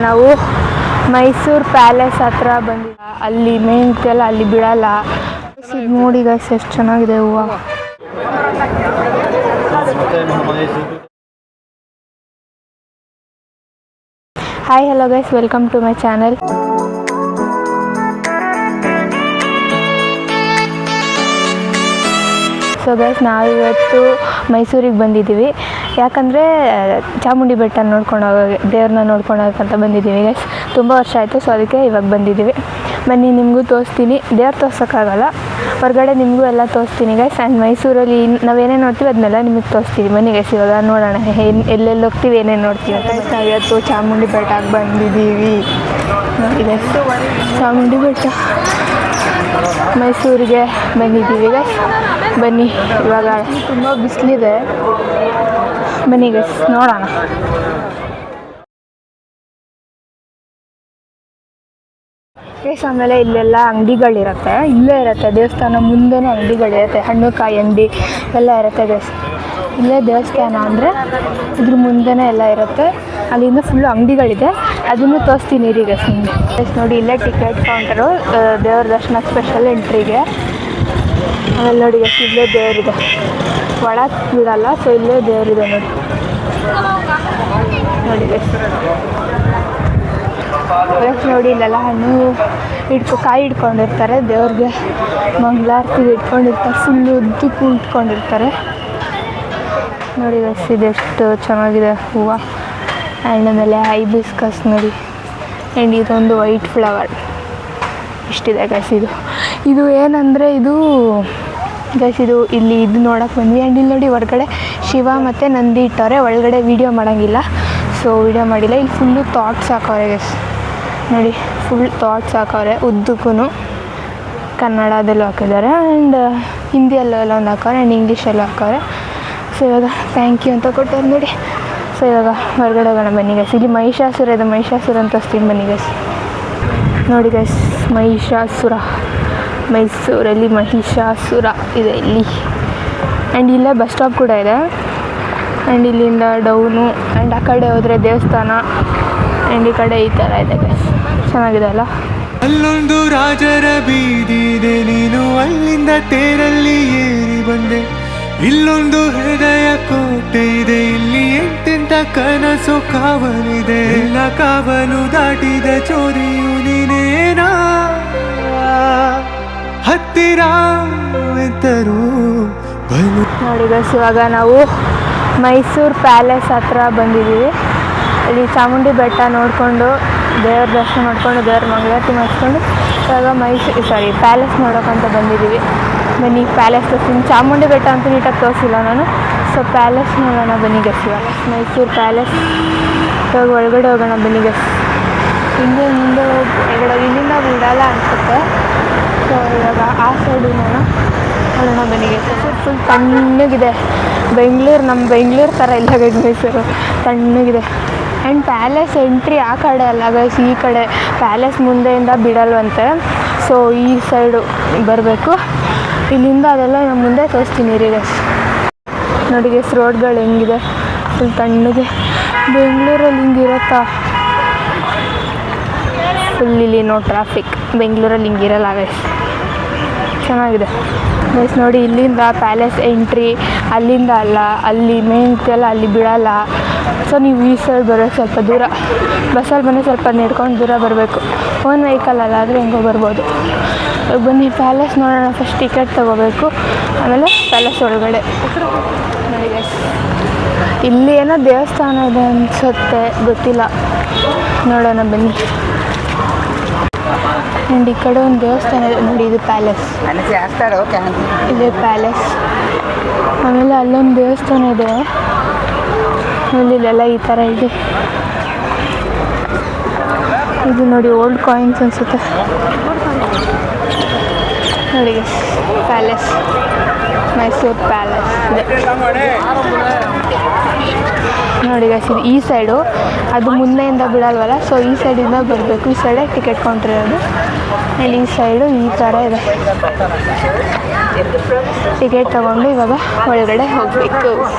ನಾವು ಮೈಸೂರು ಪ್ಯಾಲೇಸ್ ಹತ್ರ ಬಂದಿದ್ದ ಅಲ್ಲಿ ಮೇಂತೆಲ್ಲ ಅಲ್ಲಿ ಬಿಡಲ್ಲ. ನೋಡಿ ಗೈಸ್ ಎಷ್ಟು ಚೆನ್ನಾಗಿದೆ ಹೂವು. Hi hello guys, welcome to my channel. So guys, ನಾವಿವತ್ತು ಮೈಸೂರಿಗೆ ಬಂದಿದ್ದೀವಿ. ಯಾಕಂದರೆ ಚಾಮುಂಡಿ ಬೆಟ್ಟ ನೋಡ್ಕೊಂಡು ಹೋಗೋಕ್ಕೆ, ದೇವ್ರನ್ನ ನೋಡ್ಕೊಂಡು ಹೋಗೋಕ್ಕಂತ ಬಂದಿದ್ದೀವಿ ಗೈಸ್. ತುಂಬ ವರ್ಷ ಆಯಿತು, ಸೊ ಅದಕ್ಕೆ ಇವಾಗ ಬಂದಿದ್ದೀವಿ. ಬನ್ನಿ ನಿಮಗೂ ತೋರಿಸ್ತೀನಿ. ದೇವ್ರು ತೋರ್ಸೋಕ್ಕಾಗಲ್ಲ, ಹೊರಗಡೆ ನಿಮಗೂ ಎಲ್ಲ ತೋರಿಸ್ತೀನಿ ಗೈಸ್. ಆ್ಯಂಡ್ ಮೈಸೂರಲ್ಲಿ ನಾವೇನೇನು ನೋಡ್ತೀವಿ ಅದನ್ನೆಲ್ಲ ನಿಮಗೆ ತೋರಿಸ್ತೀವಿ. ಬನ್ನಿ ಗೈಸ್, ಇವಾಗ ನೋಡೋಣ ಎಲ್ಲೆಲ್ಲಿ ಹೋಗ್ತೀವಿ, ಏನೇನು ನೋಡ್ತೀವಿ ಅಂತ. ನಾವು ಇವತ್ತು ಚಾಮುಂಡಿ ಬೆಟ್ಟಕ್ಕೆ ಬಂದಿದ್ದೀವಿ. ನೋಡಿ ಗೈಸ್, ಚಾಮುಂಡಿ ಬೆಟ್ಟ ಮೈಸೂರಿಗೆ ಬಂದಿದ್ದೀವಿ ಗೈಸ್. ಬನ್ನಿ, ಇವಾಗ ತುಂಬ ಬಿಸಿಲಿದೆ. ಬನ್ನಿ ಗೈಸ್ ನೋಡೋಣ. ಗೈಸ್, ಆಮೇಲೆ ಇಲ್ಲೆಲ್ಲ ಅಂಗಡಿಗಳಿರುತ್ತೆ, ಇಲ್ಲೇ ಇರುತ್ತೆ ದೇವಸ್ಥಾನ ಮುಂದೆನೂ ಅಂಗಡಿಗಳಿರುತ್ತೆ, ಹಣ್ಣು ಕಾಯಿ ಅಂಗಡಿ ಎಲ್ಲ ಇರುತ್ತೆ ಗೈಸ್. ಇಲ್ಲೇ ದೇವಸ್ಥಾನ ಅಂದರೆ ಇದ್ರ ಮುಂದೆನೇ ಎಲ್ಲ ಇರುತ್ತೆ. ಅಲ್ಲಿಂದ ಫುಲ್ಲು ಅಂಗಡಿಗಳಿದೆ, ಅದನ್ನು ತೋರಿಸ್ತೀನಿ ರೀ ಗೈಸ್ ನಿಮಗೆ. ಗೈಸ್ ನೋಡಿ, ಇಲ್ಲೇ ಟಿಕೆಟ್ ಕೌಂಟರು, ದೇವ್ರ ದರ್ಶನಕ್ಕೆ ಸ್ಪೆಷಲ್ ಎಂಟ್ರಿಗೆ. ಆಮೇಲೆ ನೋಡಿ ಗೈಸ್, ಇಲ್ಲೇ ದೇವರಿದೆ, ಒಳಗೆ ಬಿಡಲ್ಲ, ಸೊ ಇಲ್ಲೇ ದೇವರಿದೆ ನೋಡಿ ಗೈಸ್. ನೋಡಿ, ಇಲ್ಲೆಲ್ಲ ಹಣ್ಣು ಕಾಯಿ ಇಟ್ಕೊಂಡಿರ್ತಾರೆ, ದೇವ್ರಿಗೆ ಮಂಗಳಾರತಿಗೆ ಇಟ್ಕೊಂಡಿರ್ತಾರೆ, ಫುಲ್ಲು ಉದ್ದಕ್ಕೂ ಇಟ್ಕೊಂಡಿರ್ತಾರೆ. ನೋಡಿ ಗೈಸ್, ಇದೆಷ್ಟು ಚೆನ್ನಾಗಿದೆ ಹೂವು. ಆ್ಯಂಡ್ ಆಮೇಲೆ ಹೈಬಿಸ್ಕಸ್ ನೋಡಿ. ಆ್ಯಂಡ್ ಇದೊಂದು ವೈಟ್ ಫ್ಲವರ್ ಇಷ್ಟಿದೆ ಗೈಸ್. ಇದು ಏನಂದರೆ ಇದು ಗೈಸ್, ಇಲ್ಲಿ ಇದು ನೋಡೋಕೆ ಬಂದ್ವಿ. ಆ್ಯಂಡ್ ಇಲ್ಲಿ ನೋಡಿ, ಹೊರಗಡೆ ಶಿವ ಮತ್ತು ನಂದಿ ಇಟ್ಟವ್ರೆ, ಒಳಗಡೆ ವೀಡಿಯೋ ಮಾಡೋಂಗಿಲ್ಲ, ಸೊ ವೀಡಿಯೋ ಮಾಡಿಲ್ಲ. ಇಲ್ಲಿ ಫುಲ್ಲು ಥಾಟ್ಸ್ ಹಾಕವ್ರೆ ಗೈಸ್. ನೋಡಿ, ಫುಲ್ ಥಾಟ್ಸ್ ಹಾಕವ್ರೆ, ಉದ್ದಕ್ಕೂ ಕನ್ನಡದಲ್ಲೂ ಹಾಕಿದ್ದಾರೆ, ಆ್ಯಂಡ್ ಹಿಂದಿಯಲ್ಲೆಲ್ಲ ಒಂದು ಹಾಕವ್ರೆ, ಆ್ಯಂಡ್ ಇಂಗ್ಲೀಷಲ್ಲೂ ಹಾಕವ್ರೆ. ಸೊ ಇವಾಗ ಥ್ಯಾಂಕ್ ಯು ಅಂತ ಕೊಟ್ಟವ್ರು ನೋಡಿ. ಸೊ ಇವಾಗ ಹೊರಗಡೆ ಹೋಗೋಣ ಬನ್ನಿ ಗೈಸ್. ಇಲ್ಲಿ ಮಹಿಷಾಸುರ ಇದೆ, ಮಹಿಷಾಸುರ ಅಂತ ತೋರಿಸ್ತೀನಿ ಬನ್ನಿ ಗೈಸ್. ನೋಡಿ ಗೈಸ್, ಮಹಿಷಾಸುರ, ಮೈಸೂರಲ್ಲಿ ಮಹಿಷಾಸುರ ಇದೆ ಇಲ್ಲಿ. ಆ್ಯಂಡ್ ಇಲ್ಲೇ ಬಸ್ ಸ್ಟಾಪ್ ಕೂಡ ಇದೆ. ಆ್ಯಂಡ್ ಇಲ್ಲಿಂದ ಡೌನು, ಆ್ಯಂಡ್ ಆ ಕಡೆ ಹೋದರೆ ದೇವಸ್ಥಾನ, ಆ್ಯಂಡ್ ಈ ಕಡೆ ಈ ಥರ ಇದೆ ಗೈಸ್. ಚೆನ್ನಾಗಿದೆ ಅಲ್ಲ? ಅಲ್ಲೊಂದು ರಾಜರ ಬೀದಿ ಇದೆ, ನೀನು ಅಲ್ಲಿಂದ ತೇರಲ್ಲಿ ಏರಿ ಬಂದೆ. ಇಲ್ಲೊಂದು ಹೃದಯ ಕೋಟೆ ಇದೆ, ಇಲ್ಲಿ ಎಂತೆಂಥ ಕನಸು ಕಾವಲಿದೆ. ಎಲ್ಲ ಕಾವಲು ದಾಟಿದ ಚೋರಿಯು ನೀನೇನಾ, ಹತ್ತಿರ ಎಂತರೂ ಬಲು. ನೋಡಿ ಗೈಸ್, ಇವಾಗ ನಾವು ಮೈಸೂರು ಪ್ಯಾಲೇಸ್ ಹತ್ರ ಬಂದಿದ್ದೀವಿ. ಇಲ್ಲಿ ಚಾಮುಂಡಿ ಬೆಟ್ಟ ನೋಡಿಕೊಂಡು, ದೇವ್ರ ದರ್ಶನ ಮಾಡಿಕೊಂಡು, ದೇವ್ರ ಮಂಗಳಾರತಿ ಮಾಡಿಕೊಂಡು ಇವಾಗ ಪ್ಯಾಲೇಸ್ ನೋಡೋಕ್ಕಂತ ಬಂದಿದ್ದೀವಿ. ಬನ್ನಿ ಪ್ಯಾಲೇಸ್ ತೋರಿಸ್ತೀನಿ. ಚಾಮುಂಡಿ ಬೆಟ್ಟ ಅಂತೂ ನೀಟಾಗಿ ತೋರಿಸಿಲ್ಲ ನಾನು, ಸೊ ಪ್ಯಾಲೇಸ್ ನೋಡೋಣ ಬನ್ನಿ ಗೈಸ್. ಇವಾಗ ಮೈಸೂರು ಪ್ಯಾಲೇಸ್ ಇವಾಗ ಒಳಗಡೆ ಹೋಗೋಣ ಬನ್ನಿ ಗೈಸ್. ಮುಂದೆ ಒಳಗಡೆ ಇಲ್ಲಿಂದ ಬಿಡಲ್ಲ ಅನಿಸುತ್ತೆ, ಸೊ ಇವಾಗ ಆ ಸೈಡು ನೋಡೋಣ ಬನ್ನಿ ಗೈಸ್. ಫುಲ್ ತಣ್ಣಗಿದೆ, ನಮ್ಮ ಬೆಂಗಳೂರು ಥರ ಇಲ್ಲ ಗೈಸ್ ಮೈಸೂರು, ತಣ್ಣಗಿದೆ. ಆ್ಯಂಡ್ ಪ್ಯಾಲೇಸ್ ಎಂಟ್ರಿ ಆ ಕಡೆ ಅಲ್ಲ ಗೈಸ್, ಈ ಕಡೆ ಪ್ಯಾಲೇಸ್ ಮುಂದೆಯಿಂದ ಬಿಡಲ್ವಂತೆ, ಸೊ ಈ ಸೈಡು ಬರಬೇಕು. ಇಲ್ಲಿಂದ ಅದೆಲ್ಲ ನಮ್ಮ ಮುಂದೆ ತೋರಿಸ್ತೀನಿ ರೀ ಗೈಸ್. ನೋಡಿ ಗೈಸ್, ರೋಡ್ಗಳು ಹೆಂಗಿದೆ, ಫುಲ್ ತಣ್ಣಗೆ. ಬೆಂಗಳೂರಲ್ಲಿ ಹಿಂಗಿರುತ್ತಾ? ಫುಲ್ ಇಲ್ಲಿ ನೋ ಟ್ರಾಫಿಕ್, ಬೆಂಗಳೂರಲ್ಲಿ ಹಿಂಗಿರಲ್ಲ ಗೈಸ್. ಚೆನ್ನಾಗಿದೆ ಗೈಸ್. ನೋಡಿ, ಇಲ್ಲಿಂದ ಪ್ಯಾಲೇಸ್ ಎಂಟ್ರಿ, ಅಲ್ಲಿಂದ ಅಲ್ಲ, ಅಲ್ಲಿ ಮೇಂತೆಲ್ಲ ಅಲ್ಲಿ ಬಿಡಲ್ಲ, ಸೊ ನೀವು ಈ ಸೈಡ್ ಬರೋಕ್ಕೆ ಸ್ವಲ್ಪ ದೂರ, ಬಸ್ಸಲ್ಲಿ ಬಂದರೆ ಸ್ವಲ್ಪ ನಡ್ಕೊಂಡು ದೂರ ಬರಬೇಕು. ಓನ್ ವೆಹಿಕಲ್ ಅಲ್ಲ ಆದರೆ ಹೆಂಗೋ ಬರ್ಬೋದು. ಬನ್ನಿ ಪ್ಯಾಲೇಸ್ ನೋಡೋಣ. ಫಸ್ಟ್ ಟಿಕೆಟ್ ತೊಗೋಬೇಕು, ಆಮೇಲೆ ಪ್ಯಾಲೇಸ್ ಒಳಗಡೆ. ನೋಡಿ ಗೈಸ್, ಇಲ್ಲಿ ಏನೋ ದೇವಸ್ಥಾನ ಇದೆ ಅನಿಸುತ್ತೆ, ಗೊತ್ತಿಲ್ಲ, ನೋಡೋಣ ಬನ್ನಿ. ಆ್ಯಂಡ್ ಈ ಕಡೆ ಒಂದು ದೇವಸ್ಥಾನ ಇದೆ ನೋಡಿ, ಇದು ಪ್ಯಾಲೇಸ್, ಇದೆ ಪ್ಯಾಲೇಸ್. ಆಮೇಲೆ ಅಲ್ಲೊಂದು ದೇವಸ್ಥಾನ ಇದೆ, ಆಮೇಲೆ ಇಲ್ಲೆಲ್ಲ ಈ ಥರ ಇದೆ. ಇದು ನೋಡಿ ಓಲ್ಡ್ ಕಾಯಿನ್ಸ್ ಅನಿಸುತ್ತೆ. ನೋಡಿ ಪ್ಯಾಲೇಸ್, ಮೈಸೂರು ಪ್ಯಾಲೇಸ್ ಇದೆ ನೋಡಿ ಗೈಸ್. ಇದು ಈ ಸೈಡು, ಅದು ಮುಂದೆಯಿಂದ ಬಿಡಲ್ವಲ್ಲ, ಸೊ ಈ ಸೈಡಿಂದ ಬರಬೇಕು. ಈ ಸೈಡೇ ಟಿಕೆಟ್ ಕೌಂಟ್ರ್ ಇರೋದು. ಇಲ್ಲಿ ಈ ಸೈಡು ಈ ಥರ ಇದೆ. ಟಿಕೆಟ್ ತೊಗೊಂಡು ಇವಾಗ ಒಳಗಡೆ ಹೋಗಬೇಕು.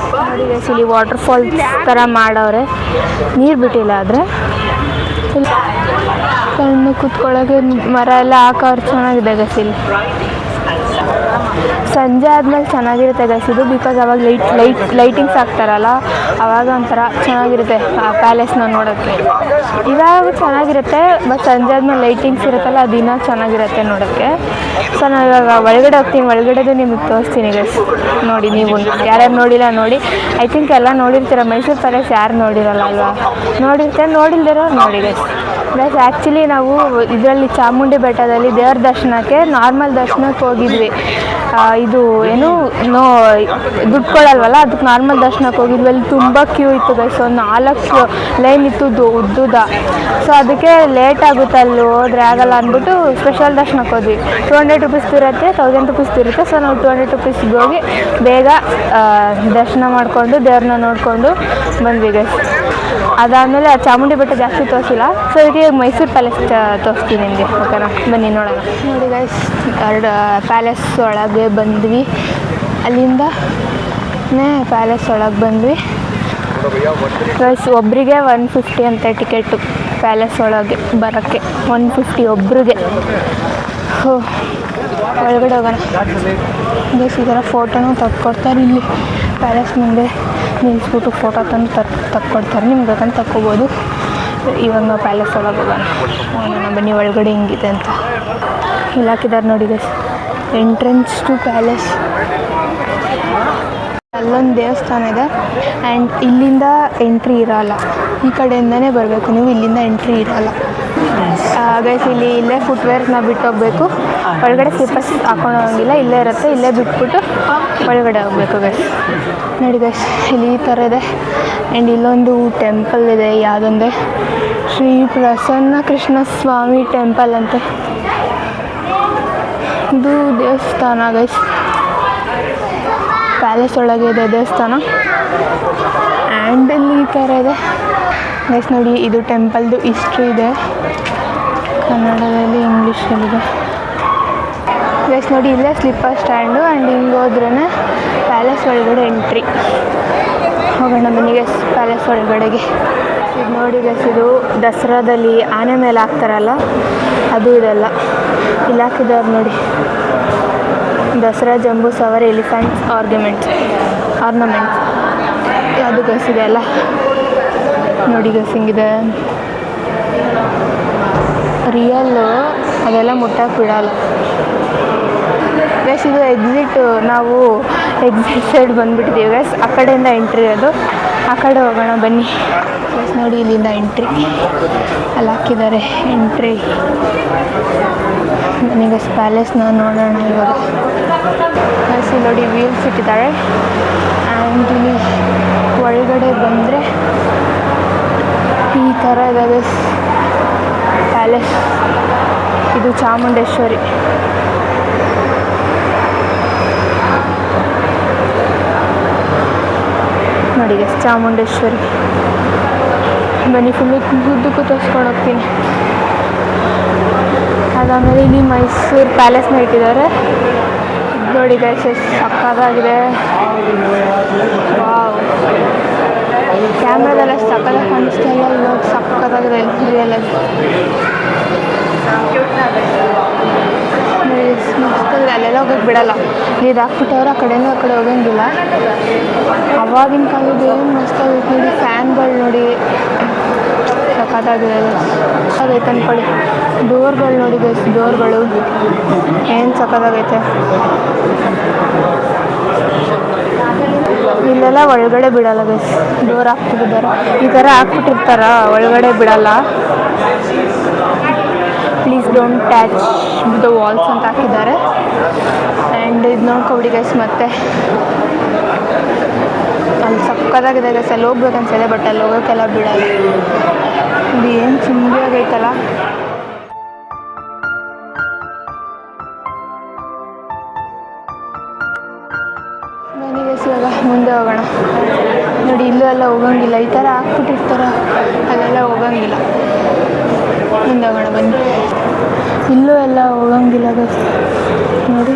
ನೋಡಿ ಗೈಸ್, ಇಲ್ಲಿ ವಾಟರ್ಫಾಲ್ಸ್ ಥರ ಮಾಡವ್ರೆ, ನೀರು ಬಿಟ್ಟಿಲ್ಲ ಆದರೆ ಕಣ್ಣು ಕೂತ್ಕೊಳ್ಳೋಕೆ ಮರ ಎಲ್ಲ ಹಾಕೋರು ಚೆನ್ನಾಗಿದೆ ಗೈಸ್ ಇಲ್ಲಿ. ಸಂಜೆ ಆದಮೇಲೆ ಚೆನ್ನಾಗಿರುತ್ತೆ ಗೈಸ್ ಇದು, ಬಿಕಾಸ್ ಅವಾಗ ಲೈಟಿಂಗ್ಸ್ ಹಾಕ್ತಾರಲ್ಲ ಆವಾಗ ಒಂಥರ ಚೆನ್ನಾಗಿರುತ್ತೆ ಆ ಪ್ಯಾಲೇಸ್ನ ನೋಡೋಕ್ಕೆ. ಇವಾಗ ಚೆನ್ನಾಗಿರುತ್ತೆ ಬಟ್ ಸಂಜೆ ಆದಮೇಲೆ ಲೈಟಿಂಗ್ಸ್ ಇರುತ್ತಲ್ಲ ಅದು ಇನ್ನೂ ಚೆನ್ನಾಗಿರುತ್ತೆ ನೋಡೋಕ್ಕೆ. ಸೊ ನಾನು ಇವಾಗ ಒಳಗಡೆ ಹೋಗ್ತೀನಿ, ಒಳಗಡೆದು ನಿಮಗೆ ತೋರಿಸ್ತೀನಿ ಗೈಸ್. ನೋಡಿ ನೀವು ಯಾರ್ಯಾರು ನೋಡಿಲ್ಲ ನೋಡಿ. ಐ ಥಿಂಕ್ ಎಲ್ಲ ನೋಡಿರ್ತೀರ, ಮೈಸೂರು ಪ್ಯಾಲೇಸ್ ಯಾರು ನೋಡಿರಲ್ಲ ಅಲ್ವಾ? ನೋಡಿರ್ತಾರೆ, ನೋಡಿಲ್ದಿರೋ ನೋಡಿ ಗೈಸ್. ಆ್ಯಕ್ಚುಲಿ ನಾವು ಇದರಲ್ಲಿ ಚಾಮುಂಡಿ ಬೆಟ್ಟದಲ್ಲಿ ದೇವ್ರ ದರ್ಶನಕ್ಕೆ ನಾರ್ಮಲ್ ದರ್ಶನಕ್ಕೆ ಹೋಗಿದ್ವಿ. ಇದು ಏನು ದುಡ್ಡು ಕೊಡಲ್ವಲ್ಲ, ಅದಕ್ಕೆ ನಾರ್ಮಲ್ ದರ್ಶನಕ್ಕೆ ಹೋಗಿದ್ವಿ. ಅಲ್ಲಿ ತುಂಬ ಕ್ಯೂ ಇತ್ತು ಗೈಸ್, ಒಂದು 4 ಲೈನ್ ಇತ್ತು ಉದ್ದುದ. ಸೊ ಅದಕ್ಕೆ ಲೇಟ್ ಆಗುತ್ತೆ, ಅಲ್ಲಿ ಹೋದ್ರೆ ಆಗಲ್ಲ ಅಂದ್ಬಿಟ್ಟು ಸ್ಪೆಷಲ್ ದರ್ಶನಕ್ಕೆ ಹೋದ್ವಿ. 200 ರುಪೀಸ್ ಇರುತ್ತೆ, 1000 ರುಪೀಸ್ ಇರುತ್ತೆ. ಸೊ ನಾವು 200 ರುಪೀಸ್ಗೆ ಹೋಗಿ ಬೇಗ ದರ್ಶನ ಮಾಡಿಕೊಂಡು ದೇವ್ರನ್ನ ನೋಡಿಕೊಂಡು ಬಂದ್ವಿ ಗೈಸ್. ಅದಾದಮೇಲೆ ಚಾಮುಂಡಿ ಬೆಟ್ಟ ಜಾಸ್ತಿ ತೋರಿಸಿಲ್ಲ, ಸೊ ಅದಕ್ಕೆ ಮೈಸೂರು ಪ್ಯಾಲೇಸ್ ತೋರಿಸ್ತೀನಿ ನಿಮಗೆ, ಓಕೆನಾ? ಬನ್ನಿ ನೋಡೋಣ. ನೋಡಿ ಗೈಸ್, ಪ್ಯಾಲೇಸ್ ಒಳಗೆ ಬಂದ್ವಿ. ಅಲ್ಲಿಂದ ಪ್ಯಾಲೇಸ್ ಒಳಗೆ ಬಂದ್ವಿ ಗೈಸ್. ಒಬ್ಬರಿಗೆ 150 ಅಂತೆ ಟಿಕೆಟು ಪ್ಯಾಲೇಸ್ ಒಳಗೆ ಬರೋಕ್ಕೆ, 150 ಒಬ್ರಿಗೆ. ಒಳಗಡೆ ಹೋಗೋಣ ಗೈಸ್. ಈ ಥರ ಫೋಟೋನೂ ತಕ್ಕೊಡ್ತಾರೆ ಇಲ್ಲಿ ಪ್ಯಾಲೇಸ್ ಮುಂದೆ ನಿಲ್ಲಿಸ್ಬಿಟ್ಟು ಫೋಟೋ ತಂದು ತಕ್ಕೊಡ್ತಾರೆ. ನಿಮ್ಗೆ ಬೇಕಂತ ತಕ್ಕೋಬೋದು. ಇವಾಗ ನಾವು ಪ್ಯಾಲೇಸ್ ಒಳಗೆ ಹೋಗೋಣ ಬನ್ನಿ, ಒಳಗಡೆ ಹಿಂಗಿದೆ ಅಂತ ಇಲ್ಲಿ ಹಾಕಿದ್ದಾರೆ ನೋಡಿ ಗೈಸ್. Entrance to palace. ಅಲ್ಲೊಂದು ದೇವಸ್ಥಾನ ಇದೆ ಆ್ಯಂಡ್ ಇಲ್ಲಿಂದ ಎಂಟ್ರಿ ಇರೋಲ್ಲ, ಈ ಕಡೆಯಿಂದನೇ ಬರಬೇಕು ನೀವು, ಇಲ್ಲಿಂದ ಎಂಟ್ರಿ ಇರೋಲ್ಲ ಗೈಸ್. ಇಲ್ಲೇ ಫುಟ್ವೇರ್ಸ್ನ ಬಿಟ್ಟು ಹೋಗಬೇಕು, ಒಳಗಡೆ ಸ್ಲಿಪ್ಪರ್ಸ್ ಹಾಕೊಂಡು ಹೋಗಿಲ್ಲ, ಇಲ್ಲೇ ಇರುತ್ತೆ, ಇಲ್ಲೇ ಬಿಟ್ಬಿಟ್ಟು ಒಳಗಡೆ ಹೋಗಬೇಕು ಗೈಸ್. ನೋಡಿ ಗೈಸ್, ಇಲ್ಲಿ ಈ ಥರ ಇದೆ. ಆ್ಯಂಡ್ ಇಲ್ಲೊಂದು ಟೆಂಪಲ್ ಇದೆ, ಯಾವುದೊಂದೇ ಶ್ರೀ ಪ್ರಸನ್ನ ಕೃಷ್ಣ ಸ್ವಾಮಿ ಟೆಂಪಲ್ ಅಂತ. ಇದು ದೇವಸ್ಥಾನ ಗೈಸ್, ಪ್ಯಾಲೇಸ್ ಒಳಗೆ ಇದೆ ದೇವಸ್ಥಾನ. ಆ್ಯಂಡ್ ಇಲ್ಲಿ ಈ ಥರ ಇದೆ ಗೈಸ್. ನೋಡಿ, ಇದು ಟೆಂಪಲ್ದು ಹಿಸ್ಟ್ರಿ ಇದೆ, ಕನ್ನಡದಲ್ಲಿ ಇಂಗ್ಲೀಷಲ್ಲಿದೆ ಗೈಸ್. ನೋಡಿ, ಇಲ್ಲೇ ಸ್ಲಿಪ್ಪರ್ ಸ್ಟ್ಯಾಂಡು ಆ್ಯಂಡ್ ಹಿಂಗೆ ಹೋದ್ರೇ ಪ್ಯಾಲೇಸ್ ಒಳಗಡೆ ಎಂಟ್ರಿ. ಹೋಗೋಣ ಬನ್ನಿ ಗೈಸ್ ಪ್ಯಾಲೇಸ್ ಒಳಗಡೆಗೆ. ಇದು ನೋಡಿ ಗೈಸ್, ಇದು ದಸರಾದಲ್ಲಿ ಆನೆ ಮೇಲೆ ಹಾಕ್ತಾರಲ್ಲ ಅದು ಇದೆಲ್ಲ ಇಲ್ಲಿ ಹಾಕಿದ್ದಾರೆ ನೋಡಿ. ದಸರಾ ಜಂಬೂ ಸವಾರಿ ಎಲಿಫೆಂಟ್ಸ್ ಆರ್ನಮೆಂಟ್ಸ್ ಅದು ಗೈಸ್ ಇದೆ ಅಲ್ಲ. ನೋಡಿ ಗೈಸ್ ಹಿಂಗಿದೆ, ರಿಯಲ್ಲು ಅದೆಲ್ಲ ಮುಟ್ಟಕ್ಕೆ ಬಿಡಲ್ಲ ಗೈಸ್. ಇದು ಎಕ್ಸಿಟ್, ನಾವು ಎಕ್ಸಿಟ್ ಸೈಡ್ ಬಂದುಬಿಟ್ಟಿದ್ದೀವಿ ಗೈಸ್. ಆ ಕಡೆಯಿಂದ ಎಂಟ್ರಿ ಅದು, ಆ ಕಡೆ ಹೋಗೋಣ ಬನ್ನಿ ಗೈಸ್. ನೋಡಿ, ಇಲ್ಲಿಂದ ಎಂಟ್ರಿ ಅಲ್ಲಿ ಹಾಕಿದ್ದಾರೆ ಎಂಟ್ರಿ. ಬನ್ನಿ ಗೈಸ್ ಪ್ಯಾಲೇಸ್ನ ನೋಡೋಣ ಇವಾಗ ಗೈಸ್. ಇಲ್ಲಿ ನೋಡಿ ವೀಲ್ಸ್ ಇಟ್ಟಿದ್ದಾರೆ ಆ್ಯಂಡ್ ಇಲ್ಲಿ ಒಳಗಡೆ ಬಂದರೆ ಈ ಥರ ಇದೆ ಗೈಸ್ ಪ್ಯಾಲೇಸ್. ಇದು ಚಾಮುಂಡೇಶ್ವರಿ. ನೋಡಿ ಗೈಸ್, ಚಾಮುಂಡೇಶ್ವರಿ. ಬನ್ನಿ ಫುಲ್ಲು ಉದ್ದಕ್ಕೂ ತೋರಿಸ್ಕೊಂಡು ಹೋಗ್ತೀನಿ. ಅದಾದಮೇಲೆ ಇಲ್ಲಿ ಮೈಸೂರು ಪ್ಯಾಲೇಸ್ನ ಇಟ್ಟಿದ್ದಾರೆ ನೋಡಿ ಗೈಸ್, ಎಷ್ಟು ಸಕ್ಕತ್ತಾಗಿದೆ. ವಾವ್, ಕ್ಯಾಮ್ರಾದೆಲ್ಲ ಸಕ್ಕತ್ತಾಗಿ ಕಾಣಿಸ್ತಾ ಇಲ್ಲ, ಇವಾಗ ಸಕ್ಕತ್ತಾಗಿದೆ ರಿಯಲಾಗಿ. ಅಲ್ಲೆಲ್ಲ ಹೋಗೋಕ್ಕೆ ಬಿಡಲ್ಲ, ಇದು ಹಾಕ್ಬಿಟ್ಟವ್ರು ಆ ಕಡೆಯಿಂದ ಆ ಕಡೆ ಹೋಗಂಗಿಲ್ಲ. ಅವಾಗಿನ ಕಾಲದ ಏನು ಮಸ್ತಾಗೈತೆ ನೋಡಿ, ಫ್ಯಾನ್ಗಳು ನೋಡಿ ಸಕ್ಕತ್ತಾಗಿದೆ ಆಗೈತೆ ಅಂದ್ಕೊಳ್ಳಿ. ಡೋರ್ಗಳು ನೋಡಿ ಗೈಸ್, ಡೋರ್ಗಳು ಏನು ಸಕ್ಕತ್ತಾಗೈತೆ. ಇಲ್ಲೆಲ್ಲ ಒಳಗಡೆ ಬಿಡಲ್ಲ ಗೈಸ್, ಡೋರ್ ಹಾಕ್ಬಿಟ್ಟಿದ್ದಾರೆ, ಈ ಥರ ಹಾಕ್ಬಿಟ್ಟಿರ್ತಾರ, ಒಳಗಡೆ ಬಿಡಲ್ಲ. Please don't touch the walls ಅಂತ ಹಾಕಿದ್ದಾರೆ. ಆ್ಯಂಡ್ ಇದು ನೋಡ್ಕೊಬಿಡಿ ಗೈಸ್, ಮತ್ತೆ ಅಲ್ಲಿ ಸಕ್ಕತ್ತಾಗಿದೆ ಗೈಸ್. ಅಲ್ಲಿ ಹೋಗ್ಬೇಕು ಅನ್ಸಿದೆ ಬಟ್ ಅಲ್ಲಿ ಹೋಗೋಕ್ಕೆಲ್ಲ ಬಿಡಲ್ಲ. ಇದು ಏನು ಚಿಂದಿಯಾಗೈತಲ್ಲ. ಬನ್ನಿ ಗೈಸ್ ಇವಾಗ ಮುಂದೆ ಹೋಗೋಣ. ನೋಡಿ, ಇಲ್ಲೂ ಎಲ್ಲ ಹೋಗಂಗಿಲ್ಲ, ಈ ಥರ ಹಾಕ್ಬಿಟ್ಟಿರ್ತಾರ, ಅಲ್ಲೆಲ್ಲ ಹೋಗಂಗಿಲ್ಲ. ಮುಂದೆ ಹೋಗೋಣ ಬನ್ನಿ. ಇಲ್ಲೂ ಎಲ್ಲ ಹೋಗಂಗಿಲ್ಲ ಗೈಸ್. ನೋಡಿ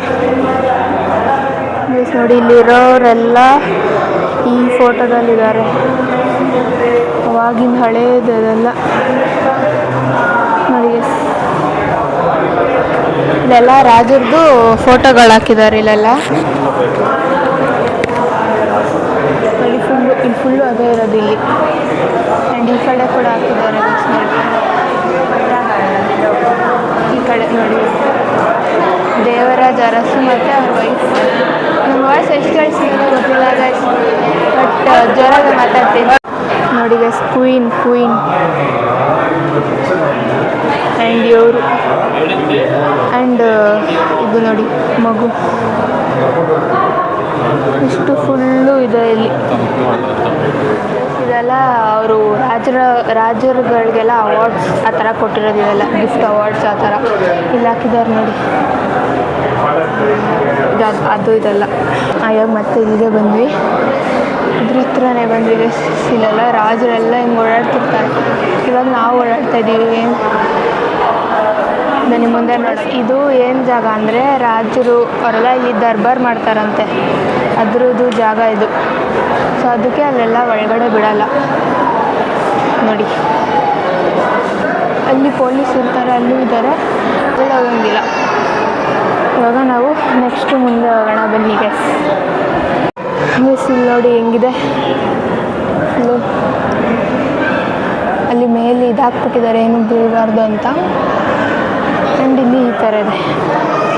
ಗೈಸ್, ನೋಡಿ ಇಲ್ಲಿರೋರೆಲ್ಲ ಈ ಫೋಟೋದಲ್ಲಿದ್ದಾರೆ, ಅವಾಗಿನ ಹಳೇದೆಲ್ಲ ನೋಡಿ ಗೈಸ್. ಇಲ್ಲೆಲ್ಲ ರಾಜರದು ಫೋಟೋಗಳು ಹಾಕಿದ್ದಾರೆ ಇಲ್ಲೆಲ್ಲ. ಫುಲ್ಲು ಅದೇ ಇರೋದು ಇಲ್ಲಿ. ಆ್ಯಂಡ್ ಈ ಕಡೆ ಕೂಡ ಹಾಕಿದ್ದಾರೆ ಈ ಕಡೆ ನೋಡಿ, ದೇವರಾಜ ಅರಸು ಮತ್ತು ಅವ್ರ ವೈಫ್. ನಮ್ಮ ವಾಯ್ಸ್ ಎಷ್ಟು ಕೇಳಿಸ್ತಿದೆ ಗೊತ್ತಿಲ್ಲ ಗೈಸ್, ಬಟ್ ಜೋರಾಗಿ ಮಾತಾಡ್ತೀನಿ ನೋಡಿ ಗೈಸ್. ಕ್ವೀನ್ ಆ್ಯಂಡ್ ಇವರು ಆ್ಯಂಡ್ ಇದು ನೋಡಿ ಮಗು. ಇಷ್ಟು ಫುಲ್ಲು ಇದೆ ಇಲ್ಲಿ. ಇದೆಲ್ಲ ಅವರು ರಾಜರುಗಳಿಗೆಲ್ಲ ಅವಾರ್ಡ್ಸ್ ಆ ಥರ ಕೊಟ್ಟಿರೋದು, ಇವೆಲ್ಲ ಗಿಫ್ಟ್ ಅವಾರ್ಡ್ಸ್ ಆ ಥರ ಇಲ್ಲಿ ಹಾಕಿದ್ದಾರೆ ನೋಡಿ. ಅದು ಇದೆಲ್ಲ. ಇವಾಗ ಮತ್ತೆ ಇಲ್ಲಿಗೆ ಬಂದ್ವಿ, ಇದ್ರ ಹತ್ರನೇ ಬಂದ್ವಿ. ಇಲ್ಲೆಲ್ಲ ರಾಜರೆಲ್ಲ ಹಿಂಗೆ ಓಡಾಡ್ತಿರ್ತಾರೆ. ಇವಾಗ ನಾವು ಓಡಾಡ್ತಾ ಇದ್ದೀವಿ. ನಿಮ್ಮ ಮುಂದೆ ನೋಡಿ, ಇದು ಏನು ಜಾಗ ಅಂದರೆ ರಾಜರು ಅವರೆಲ್ಲ ಇಲ್ಲಿ ದರ್ಬಾರ್ ಮಾಡ್ತಾರಂತೆ, ಅದ್ರದ್ದು ಜಾಗ ಇದು. ಸೊ ಅದಕ್ಕೆ ಅಲ್ಲೆಲ್ಲ ಒಳಗಡೆ ಬಿಡಲ್ಲ ನೋಡಿ. ಅಲ್ಲಿ ಪೊಲೀಸ್ ಇರ್ತಾರೆ, ಅಲ್ಲೂ ಇದ್ದಾರೆ, ಅಲ್ಲಿ ಹೋಗಂಗಿಲ್ಲ. ಇವಾಗ ನಾವು ನೆಕ್ಸ್ಟ್ ಮುಂದೆ ಹೋಗೋಣ ಬನ್ನಿ ಗೈಸ್. ಇಲ್ಲಿ ನೋಡಿ ಹೆಂಗಿದೆ, ಅಲ್ಲಿ ಮೇಲೆ ಇದಾಕ್ಬಿಟ್ಟಿದ್ದಾರೆ ಏನು ಬೀಳಬಾರ್ದು ಅಂತ. ಆ್ಯಂಡ್ ಇಲ್ಲಿ ಈ ಥರ ಇದೆ,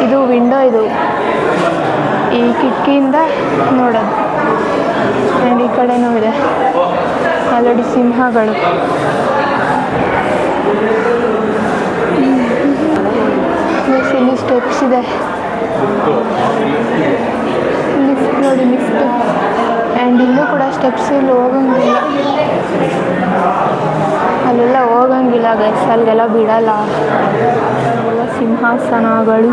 ಇದು ವಿಂಡೋ, ಇದು ಈ ಕಿಟಕಿಯಿಂದ ನೋಡೋದು. ಆ್ಯಂಡ್ ಈ ಕಡೆನೂ ಇದೆ ಆಲ್ರೆಡಿ ಸಿಂಹಗಳು. ಇಲ್ಲಿ ಸ್ಟೆಪ್ಸ್ ಇದೆ, ಲಿಫ್ಟ್ ನೋಡಿ, ಲಿಫ್ಟ್. ಆ್ಯಂಡ್ ಇಲ್ಲೂ ಕೂಡ ಸ್ಟೆಪ್ಸ್, ಇಲ್ಲಿ ಹೋಗಂಗಿಲ್ಲ, ಅಲ್ಲೆಲ್ಲ ಹೋಗಂಗಿಲ್ಲ ಗೈಸ್, ಅಲ್ಲೆಲ್ಲ ಬಿಡಲ್ಲ. ಎಲ್ಲ ಸಿಂಹಾಸನಗಳು.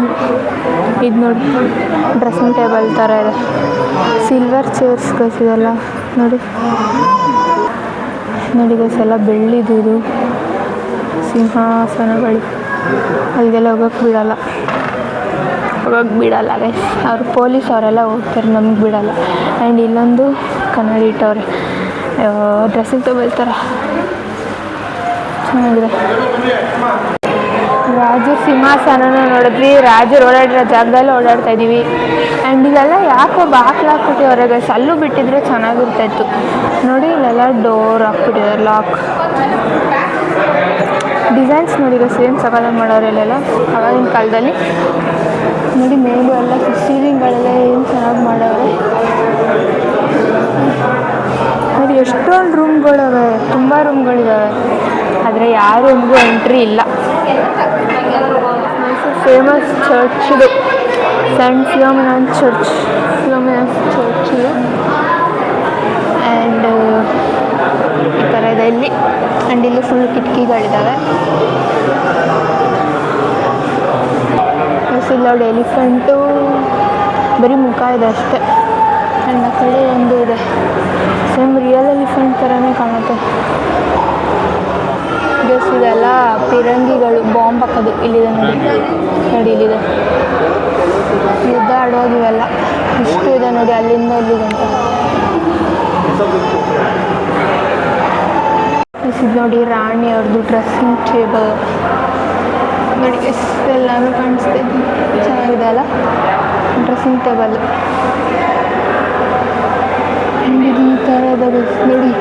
ಇದು ನೋಡಿ ಡ್ರೆಸ್ಸಿಂಗ್ ಟೇಬಲ್ ಥರ ಇದೆ, ಸಿಲ್ವರ್ ಚೇರ್ಸ್ ಗೈಸ್ ಇದೆಲ್ಲ ನೋಡಿ. ನೋಡಿ ಗೈಸ್ ಎಲ್ಲ ಬೆಳ್ಳಿದು ಇದು ಸಿಂಹಾಸನಗಳು. ಅಲ್ಲಿಗೆಲ್ಲ ಹೋಗೋಕ್ಕೆ ಬಿಡಲ್ಲ ಗೈಸ್, ಅವ್ರು ಪೊಲೀಸ್ ಅವರೆಲ್ಲ ಹೋಗ್ತಾರೆ, ನಮ್ಗೆ ಬಿಡಲ್ಲ. ಆ್ಯಂಡ್ ಇಲ್ಲೊಂದು ಕನ್ನಡಿ ಇಟ್ಟವ್ರೆ, ಡ್ರೆಸ್ಸಿಂಗ್ ಟೇಬಲ್ ಥರ ಚೆನ್ನಾಗಿದೆ. ರಾಜ ಸಿಂಹಾಸನನ ನೋಡಿದ್ವಿ, ರಾಜರು ಓಡಾಡಿರೋ ಜಾಗದಲ್ಲಿ ಓಡಾಡ್ತಾ ಇದ್ದೀವಿ. ಆ್ಯಂಡ್ ಇಲ್ಲೆಲ್ಲ ಯಾಕೋ ಬಾಕ್ಲು ಹಾಕ್ಬಿಟ್ಟಿವ್ರೆ ಗೈಸ್, ಅಲ್ಲೂ ಬಿಟ್ಟಿದ್ರೆ ಚೆನ್ನಾಗಿರ್ತಾಯಿತ್ತು ನೋಡಿ. ಇಲ್ಲೆಲ್ಲ ಡೋರ್ ಹಾಕ್ಬಿಟ್ಟಿದ್ದಾರೆ, ಲಾಕ್. ಡಿಸೈನ್ಸ್ ನೋಡಿ ಗೈಸ್ ಏನು ಸಕಾಲಾಗಿ ಮಾಡೋರು ಇಲ್ಲೆಲ್ಲ ಆವಾಗಿನ ಕಾಲದಲ್ಲಿ ನೋಡಿ. ಮೇಲೂ ಎಲ್ಲ ಸೀಲಿಂಗ್ಗಳೆಲ್ಲ ಏನು ಚೆನ್ನಾಗಿ ಮಾಡವ್ರೆ ನೋಡಿ. ಎಷ್ಟೊಂದು ರೂಮ್ಗಳಿವೆ, ತುಂಬ ರೂಮ್ಗಳಿದ್ದಾವೆ, ಆದರೆ ಯಾವ ರೂಮ್ಗೂ ಎಂಟ್ರಿ ಇಲ್ಲ. ಫೇಮಸ್ ಚರ್ಚ್ ಇದು, ಸೆಂಟ್ ಫಿಲೋಮಿನಾ ಚರ್ಚ್ ಇದು. ಆ್ಯಂಡ್ ಈ ಥರ ಇದೆ ಇಲ್ಲಿ. ಆ್ಯಂಡ್ ಇಲ್ಲಿ ಫುಲ್ ಕಿಟಕಿಗಳಿದ್ದಾವೆ. ನೋಡಿ ಎಲಿಫೆಂಟು ಬರೀ ಮುಖ ಇದೆ ಅಷ್ಟೇ. ಆ್ಯಂಡ್ ಆ ಕಡೆ ಒಂದು ಇದೆ, ಸೇಮ್ ರಿಯಲ್ ಎಲಿಫೆಂಟ್ ಥರನೇ ಕಾಣುತ್ತೆ. ಗೈಸ್ ಇದೆಲ್ಲ ಪಿರಂಗಿಗಳು, ಬಾಂಬ್ ಹಾಕೋದು. ಇಲ್ಲಿದೆ ನೋಡಿ ಇಲ್ಲಿದೆ, ಯುದ್ಧ ಆಡುವಾಗಿವೆಲ್ಲ ಇಷ್ಟು ಇದೆ ನೋಡಿ, ಅಲ್ಲಿಂದ ಇಲ್ಲಿಗಂತ. ಇದು ನೋಡಿ ರಾಣಿ ಅವ್ರದ್ದು ಡ್ರೆಸ್ಸಿಂಗ್ ಟೇಬಲ್ ನೋಡಿ, ಎಷ್ಟೆಲ್ಲನೂ ಕಾಣಿಸ್ತಿದ್ವಿ, ಚೆನ್ನಾಗಿದೆ ಅಲ್ಲ ಡ್ರೆಸ್ಸಿಂಗ್ ಟೇಬಲ್. ಇದು ಈ ಥರ ಇದೆ ನೋಡಿ.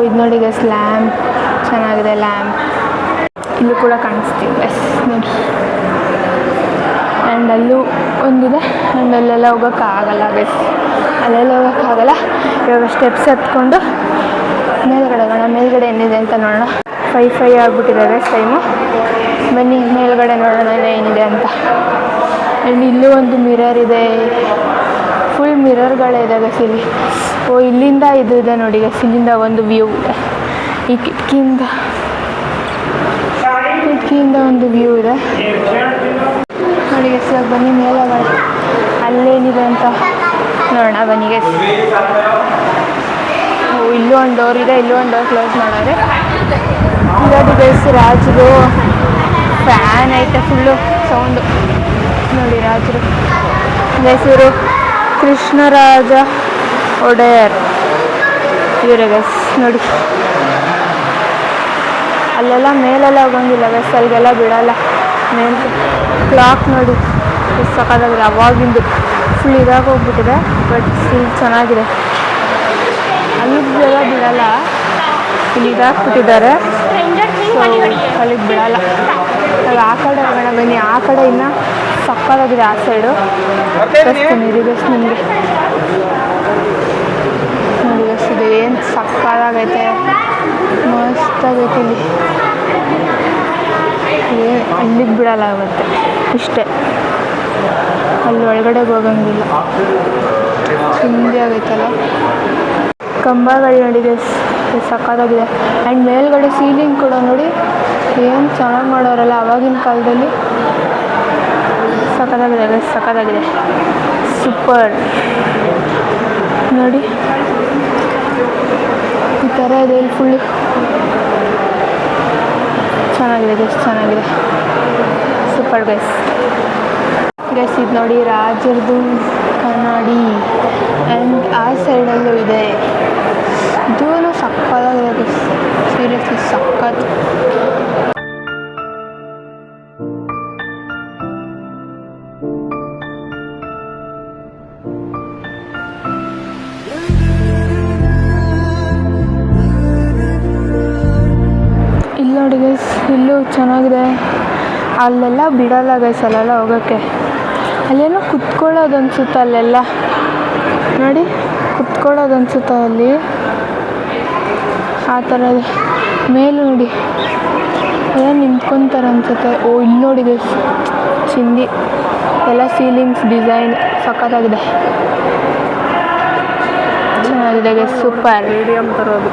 ಇದು ನೋಡಿ ಗೈಸ್ ಲ್ಯಾಂಪ್, ಚೆನ್ನಾಗಿದೆ ಲ್ಯಾಂಪ್. ಇಲ್ಲೂ ಕೂಡ ಕಾಣಿಸ್ತೀವಿ ಗೈಸ್ ನೋಡಿ. ಆ್ಯಂಡ್ ಅಲ್ಲೂ ಒಂದಿದೆ. ಆ್ಯಂಡ್ ಅಲ್ಲೆಲ್ಲ ಹೋಗೋಕ್ಕಾಗಲ್ಲ ಗೈಸ್, ಅಲ್ಲೆಲ್ಲ ಹೋಗೋಕ್ಕಾಗಲ್ಲ. ಇವಾಗ ಸ್ಟೆಪ್ಸ್ ಹತ್ಕೊಂಡು ಮೇಲ್ಗಡೆ ಹೋಗೋಣ. ಮೇಲ್ಗಡೆ ಏನಿದೆ ಅಂತ ನೋಡೋಣ. 5 ಆಗಿಬಿಟ್ಟಿದೆ ಗೈಸ್ ಟೈಮು. ಬನ್ನಿ ಮೇಲ್ಗಡೆ ನೋಡೋಣ ಏನಿದೆ ಅಂತ. ಆ್ಯಂಡ್ ಇಲ್ಲೂ ಒಂದು ಮಿರರ್ ಇದೆ, ಫುಲ್ ಮಿರರ್ಗಳಿದೆ ಗೈಸ್ ಇಲ್ಲಿ. ಇಲ್ಲಿಂದ ಇದು ಇದೆ ನೋಡಿ ಗೈಸ್, ಇಲ್ಲಿಂದ ಒಂದು ವ್ಯೂ ಇದೆ. ಈ ಕಿಟಕಿಯಿಂದ ಒಂದು ವ್ಯೂ ಇದೆ ನೋಡಿ ಗೈಸ್. ಇವಾಗ ಬನ್ನಿ ಮೇಲೆ ಅಲ್ಲೇನಿದೆ ಅಂತ ನೋಡೋಣ ಬನ್ನಿ ಗೈಸ್. ಇಲ್ಲೂ ಒಂದು ಡೋರ್ ಇದೆ, ಇಲ್ಲೂ ಒಂದು ಡೋರ್ ಕ್ಲೋಸ್ ಮಾಡೋರೆ. ಇಲ್ಲೋದು ಗೈಸ್ ರಾಜರು ಫ್ಯಾನ್ ಐತೆ, ಫುಲ್ಲು ಸೌಂಡು ನೋಡಿ. ರಾಜರು ಗೈಸ್ ಇವರು ಕೃಷ್ಣರಾಜ ಒಡೆಯರ್ ಇವರೇ ಗೈಸ್ ನೋಡಿ. ಅಲ್ಲೆಲ್ಲ ಮೇಲೆಲ್ಲ ಹೋಗಂಗಿಲ್ಲ ಗೈಸ್, ಅಲ್ಲಿಗೆಲ್ಲ ಬಿಡಲ್ಲ. ಮೇಲೆ ಕ್ಲಾಕ್ ನೋಡಿ ಎಷ್ಟು ಸಕ್ಕತ್ತಾಗಿದೆ. ಅವಾಗಿಂದು ಫುಲ್ ಇದಾಗೋಗ್ಬಿಟ್ಟಿದೆ, ಬಟ್ ಸ್ಟಿಲ್ ಚೆನ್ನಾಗಿದೆ. ಅಲ್ಲಿಗೆಲ್ಲ ಬಿಡಲ್ಲ, ಇಲ್ಲಿ ಇದಾಕ್ಬಿಟ್ಟಿದ್ದಾರೆ, ಸೊ ಅಲ್ಲಿಗೆ ಬಿಡಲ್ಲ. ನಾವು ಆ ಕಡೆ ಹೋಗೋಣ ಬನ್ನಿ. ಆ ಕಡೆ ಇನ್ನೂ ಸಕ್ಕತ್ತಾಗಿದೆ, ಆ ಸೈಡು ತೋರಿಸ್ತೀನಿ ಇದು ಬೆಸ್ಟ್ ನಿಮಗೆ. ನೋಡಿ ಬಸ್ ಇದು ಏನು ಸಕ್ಕತ್ತಾಗೈತೆ, ಮಸ್ತಾಗೈತೆ. ಇಲ್ಲಿ ಅಲ್ಲಿಗೆ ಬಿಡಲ್ಲ ಆಗುತ್ತೆ ಇಷ್ಟೇ, ಅಲ್ಲಿ ಒಳಗಡೆ ಹೋಗಂಗಿಲ್ಲ. ಹಿಂದೆ ಆಗೈತಲ್ಲ ಕಂಬಗಳು ನೋಡಿ ಸಕ್ಕತ್ತಾಗಿದೆ. ಆ್ಯಂಡ್ ಮೇಲ್ಗಡೆ ಸೀಲಿಂಗ್ ಕೂಡ ನೋಡಿ ಏನು ಚೆನ್ನಾಗಿ ಮಾಡೋರಲ್ಲ ಆವಾಗಿನ ಕಾಲದಲ್ಲಿ. ಸಕ್ಕತ್ತಾಗಿದೆ, ಸಕ್ಕತ್ತಾಗಿದೆ, ಸೂಪರ್. ನೋಡಿ ಈ ಥರ ಇದೆ ಇಲ್ಲಿ ಫುಲ್ಲು ಚೆನ್ನಾಗಿದೆ, ಎಷ್ಟು ಚೆನ್ನಾಗಿದೆ, ಸೂಪರ್ ಗೈಸ್. ಇದು ನೋಡಿ ರಾಜರದು ಕನ್ನಡಿ. ಆ್ಯಂಡ್ ಆ ಸೈಡಲ್ಲೂ ಇದೆ, ಇದೂ ಸಕ್ಕತ್ತಾಗಿದೆ, ಸೀರಿಯಸ್ಲಿ ಸಕ್ಕತ್ತು. ಇಲ್ಲಿ ನೋಡಿ ಗೈಸ್, ಇಲ್ಲೂ ಚೆನ್ನಾಗಿದೆ. ಅಲ್ಲೆಲ್ಲ ಬಿಡಲ್ಲ ಗೈಸ್, ಅಲ್ಲೆಲ್ಲ ಹೋಗೋಕ್ಕೆ. ಅಲ್ಲೇನೋ ಕುತ್ಕೊಳ್ಳೋದು ಅನ್ಸುತ್ತೆ, ಅಲ್ಲೆಲ್ಲ ನೋಡಿ ಕುತ್ಕೊಳ್ಳೋದು ಅನ್ಸುತ್ತೆ ಅಲ್ಲಿ, ಆ ಥರ ಮೇಲೆ ನೋಡಿ ಎಲ್ಲ ನಿಂತ್ಕೊತಾರೆ ಅನ್ಸುತ್ತೆ. ಓ ಇಲ್ಲಿ ನೋಡಿ ಗೈಸ್ ಚಿಂದಿ ಎಲ್ಲ ಸೀಲಿಂಗ್ಸ್ ಡಿಸೈನ್ ಸಕ್ಕತ್ತಾಗಿದೆ, ಚೆನ್ನಾಗಿದೆ ಗೈಸ್, ಸೂಪರ್. ಮೀಡಿಯಮ್ ತರೋದು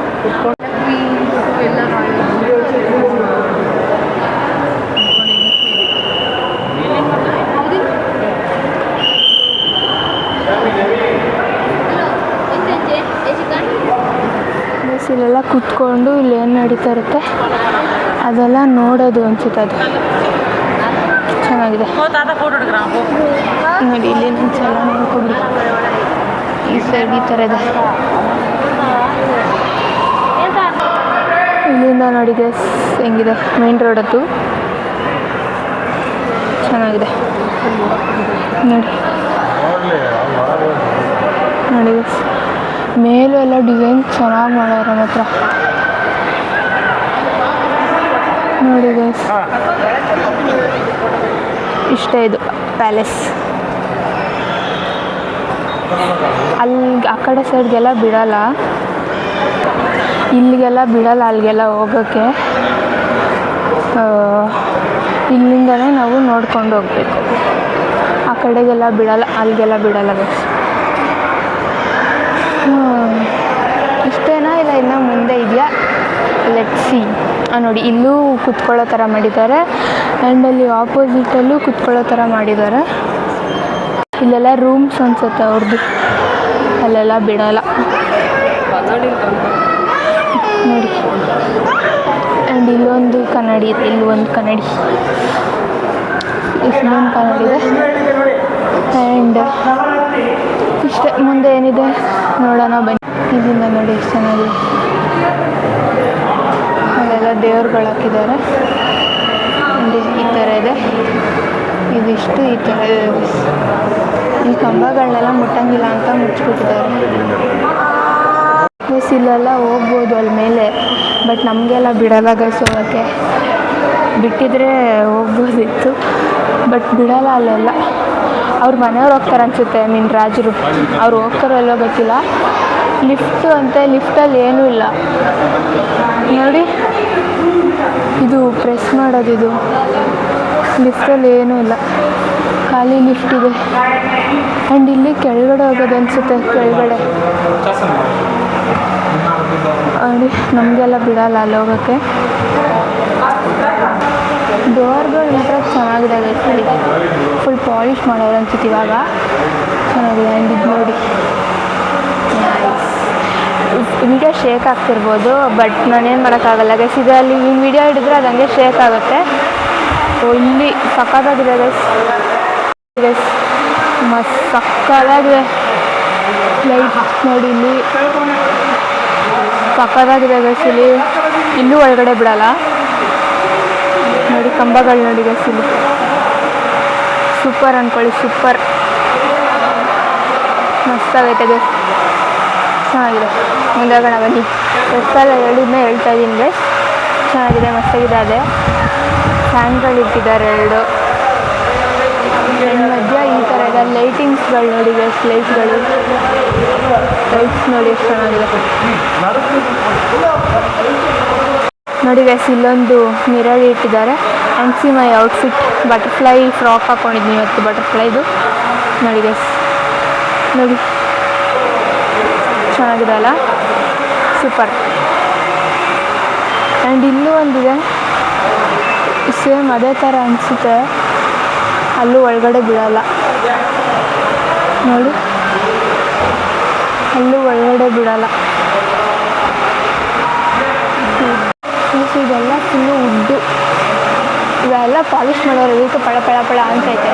ಇಲ್ಲೆಲ್ಲ ಕುತ್ಕೊಂಡು ಇಲ್ಲಿ ಏನು ನಡೀತಾ ಇರುತ್ತೆ ಅದೆಲ್ಲ ನೋಡೋದು ಅನ್ಸುತ್ತೆ. ಅದು ಚೆನ್ನಾಗಿದೆ ನೋಡಿ, ಇಲ್ಲಿ ಎಲ್ಲ ನೋಡ್ಕೊಂಡು ಈ ಸೈಡ್ ಈ ಥರ ಇದೆ. ಇಲ್ಲಿಂದ ನೋಡಿ ಗೈಸ್ ಹೆಂಗಿದೆ ಮೇನ್ ರೋಡ್, ಅದು ಚೆನ್ನಾಗಿದೆ ನೋಡಿ. ನೋಡಿ ಗೈಸ್ ಮೇಲೂ ಎಲ್ಲ ಡಿಸೈನ್ ಚೆನ್ನಾಗಿ ಮಾಡೋರು ಮಾತ್ರ. ನೋಡಿ ಗೈಸ್ ಇಷ್ಟೇ ಇದು ಪ್ಯಾಲೇಸ್. ಅಲ್ಲಿ ಆ ಕಡೆ ಸೈಡ್ಗೆಲ್ಲ ಬಿಡಲ್ಲ, ಇಲ್ಲಿಗೆಲ್ಲ ಬಿಡಲ್ಲ, ಅಲ್ಲಿಗೆಲ್ಲ ಹೋಗೋಕ್ಕೆ. ಇಲ್ಲಿಂದನೇ ನಾವು ನೋಡ್ಕೊಂಡು ಹೋಗಬೇಕು, ಆ ಕಡೆಗೆಲ್ಲ ಬಿಡಲ್ಲ, ಅಲ್ಲಿಗೆಲ್ಲ ಬಿಡಲ್ಲ ಗೈಸ್. ಇಷ್ಟೇನಾ ಇಲ್ಲ ಇನ್ನೂ ಮುಂದೆ ಇದೆಯಾ? Let's see. ನೋಡಿ ಇಲ್ಲೂ ಕುತ್ಕೊಳ್ಳೋ ಥರ ಮಾಡಿದ್ದಾರೆ, ಆ್ಯಂಡ್ ಅಲ್ಲಿ ಆಪೋಸಿಟಲ್ಲೂ ಕುತ್ಕೊಳ್ಳೋ ಥರ ಮಾಡಿದ್ದಾರೆ. ಇಲ್ಲೆಲ್ಲ ರೂಮ್ಸ್ ಅನ್ಸುತ್ತೆ ಅವ್ರದ್ದು, ಅಲ್ಲೆಲ್ಲ ಬಿಡಲ್ಲ ನೋಡಿ. ಆ್ಯಂಡ್ ಇಲ್ಲೊಂದು ಕನ್ನಡಿ ಇದೆ, ಇಲ್ಲೊಂದು ಕನ್ನಡಿ, ಇಲ್ಲೊಂದು ಕನ್ನಡಿ ಇದೆ. ಆ್ಯಂಡ್ ಇಷ್ಟೇ, ಮುಂದೆ ಏನಿದೆ ನೋಡೋಣ ಬನ್ನಿ. ಇಲ್ಲಿಂದ ನೋಡಿ ಎಷ್ಟು ಚೆನ್ನಾಗಿದೆ, ಅಲ್ಲೆಲ್ಲ ದೇವ್ರುಗಳು ಹಾಕಿದ್ದಾರೆ. ಈ ಥರ ಇದೆ, ಇದಿಷ್ಟು ಈ ಥರ ಇದೆ. ಈ ಕಂಬಗಳನ್ನೆಲ್ಲ ಮುಟ್ಟಂಗಿಲ್ಲ ಅಂತ ಮುಚ್ಚಿಬಿಟ್ಟಿದ್ದಾರೆ. ಗೈಸ್ ಇಲ್ಲೆಲ್ಲ ಹೋಗ್ಬೋದು ಅಲ್ಲಿ ಮೇಲೆ, ಬಟ್ ನಮಗೆಲ್ಲ ಬಿಡಲ್ಲ ಗೈಸ್ ಹೋಗೋಕ್ಕೆ. ಬಿಟ್ಟಿದ್ರೆ ಹೋಗ್ಬೋದಿತ್ತು, ಬಟ್ ಬಿಡಲ್ಲ ಅಲ್ಲೆಲ್ಲ. ಅವ್ರ ಮನೆಯವ್ರು ಹೋಗ್ತಾರೆ ಅನಿಸುತ್ತೆ, ರಾಜರು ಅವ್ರು ಹೋಗ್ತಾರೋ ಎಲ್ಲೋ ಗೊತ್ತಿಲ್ಲ. ಲಿಫ್ಟು ಅಂತೆ, ಲಿಫ್ಟಲ್ಲಿ ಏನೂ ಇಲ್ಲ ನೋಡಿ, ಇದು ಪ್ರೆಸ್ ಮಾಡೋದು, ಇದು ಲಿಫ್ಟಲ್ಲಿ ಏನೂ ಇಲ್ಲ, ಖಾಲಿ ಲಿಫ್ಟ್ ಇದೆ. ಆ್ಯಂಡ್ ಇಲ್ಲಿ ಕೆಳಗಡೆ ಹೋಗೋದು ಅನಿಸುತ್ತೆ, ಕೆಳಗಡೆ ನೋಡಿ. ನಮಗೆಲ್ಲ ಬಿಡಲ್ಲ ಅಲ್ಲಿ ಹೋಗೋಕ್ಕೆ. ಡೋರ್ಗಳು ಮಾತ್ರ ಚೆನ್ನಾಗಿದೆ ಗೈಸ್, ಫುಲ್ ಪಾಲಿಷ್ ಮಾಡೋರು ಅನ್ಸುತ್ತೆ ಇವಾಗ, ಚೆನ್ನಾಗಿದೆ. ಆ್ಯಂಡ್ ಇದು ನೋಡಿ ವಿಡಿಯೋ ಶೇಕ್ ಆಗ್ತಿರ್ಬೋದು, ಬಟ್ ನಾನೇನು ಮಾಡೋಕ್ಕಾಗಲ್ಲ ಗೈಸ್. ಇದರಲ್ಲಿ ಈ ವಿಡಿಯೋ ಹಿಡಿದ್ರೆ ಅದು ಹಂಗೆ ಶೇಕ್ ಆಗುತ್ತೆ. ಇಲ್ಲಿ ಸಕ್ಕತ್ತಾಗಿದೆ ಗೈಸ್, ಮಸ್ತ್ ಸಕ್ಕತ್ತಾಗಿದೆ. ಲೈಟ್ ನೋಡಿ ಇಲ್ಲಿ ಸಕ್ಕತ್ತಾಗಿದೆ ಗೈಸ್. ಇಲ್ಲೂ ಒಳಗಡೆ ಬಿಡಲ್ಲ ನೋಡಿ, ಕಂಬಗಳು ನೋಡಿ ಗೈಸ್ ಇಲ್ಲಿ ಸೂಪರ್ ಅಂದ್ಕೊಳ್ಳಿ, ಸೂಪರ್ ಮಸ್ತಾಗೈತೆ ಗೈಸ್, ಚೆನ್ನಾಗಿದೆ. ಮುಂದೆ ಹೋಗೋಣ ಬನ್ನಿ. ಎಷ್ಟೆಲ್ಲ ಹೇಳಿದ್ನೇ ಹೇಳ್ತಾ ಇದ್ದೀನಿ ಗೈಸ್, ಚೆನ್ನಾಗಿದೆ, ಮಸ್ತಾಗಿದೆ. ಅದೇ ಫ್ಯಾನ್ಗಳು ಇಟ್ಟಿದ್ದಾರೆ 2 ಮಧ್ಯ ಈ ಥರ ಇದೆ. ಲೈಟಿಂಗ್ಸ್ಗಳು ನೋಡಿ ಗೈಸ್, ಲೈಟ್ಸ್ ನೋಡಿ ಎಷ್ಟು ಚೆನ್ನಾಗಿದೆ ನೋಡಿ ಗೈಸ್. ಇಲ್ಲೊಂದು ಮಿರರ್ ಇಟ್ಟಿದ್ದಾರೆ. And see my outfit, butterfly frock ಹಾಕ್ಕೊಂಡಿದ್ದೀನಿ ಇವತ್ತು, ಬಟರ್ಫ್ಲೈದು ನೋಡಿ ಗೈಸ್, ನೋಡಿ ಚೆನ್ನಾಗಿದೆ ಅಲ್ಲ, ಸೂಪರ್. ಆ್ಯಂಡ್ ಇಲ್ಲೂ ಒಂದಿದೆ ಸೇಮ್ ಅದೇ ಥರ ಅನಿಸುತ್ತೆ, ಅಲ್ಲೂ ಒಳಗಡೆ ಬಿಡೋಲ್ಲ ನೋಡಿ, ಅಲ್ಲೂ ಒಳಗಡೆ ಬಿಡೋಲ್ಲ. ಇದೆಲ್ಲ ಫುಲ್ಲು ಉಡ್ಡು, ಇವೆಲ್ಲ ಪಾಲಿಷ್ ಮಾಡೋರು, ಇದಕ್ಕೆ ಪಳ ಪಳ ಪಳ ಅಂತೈತೆ.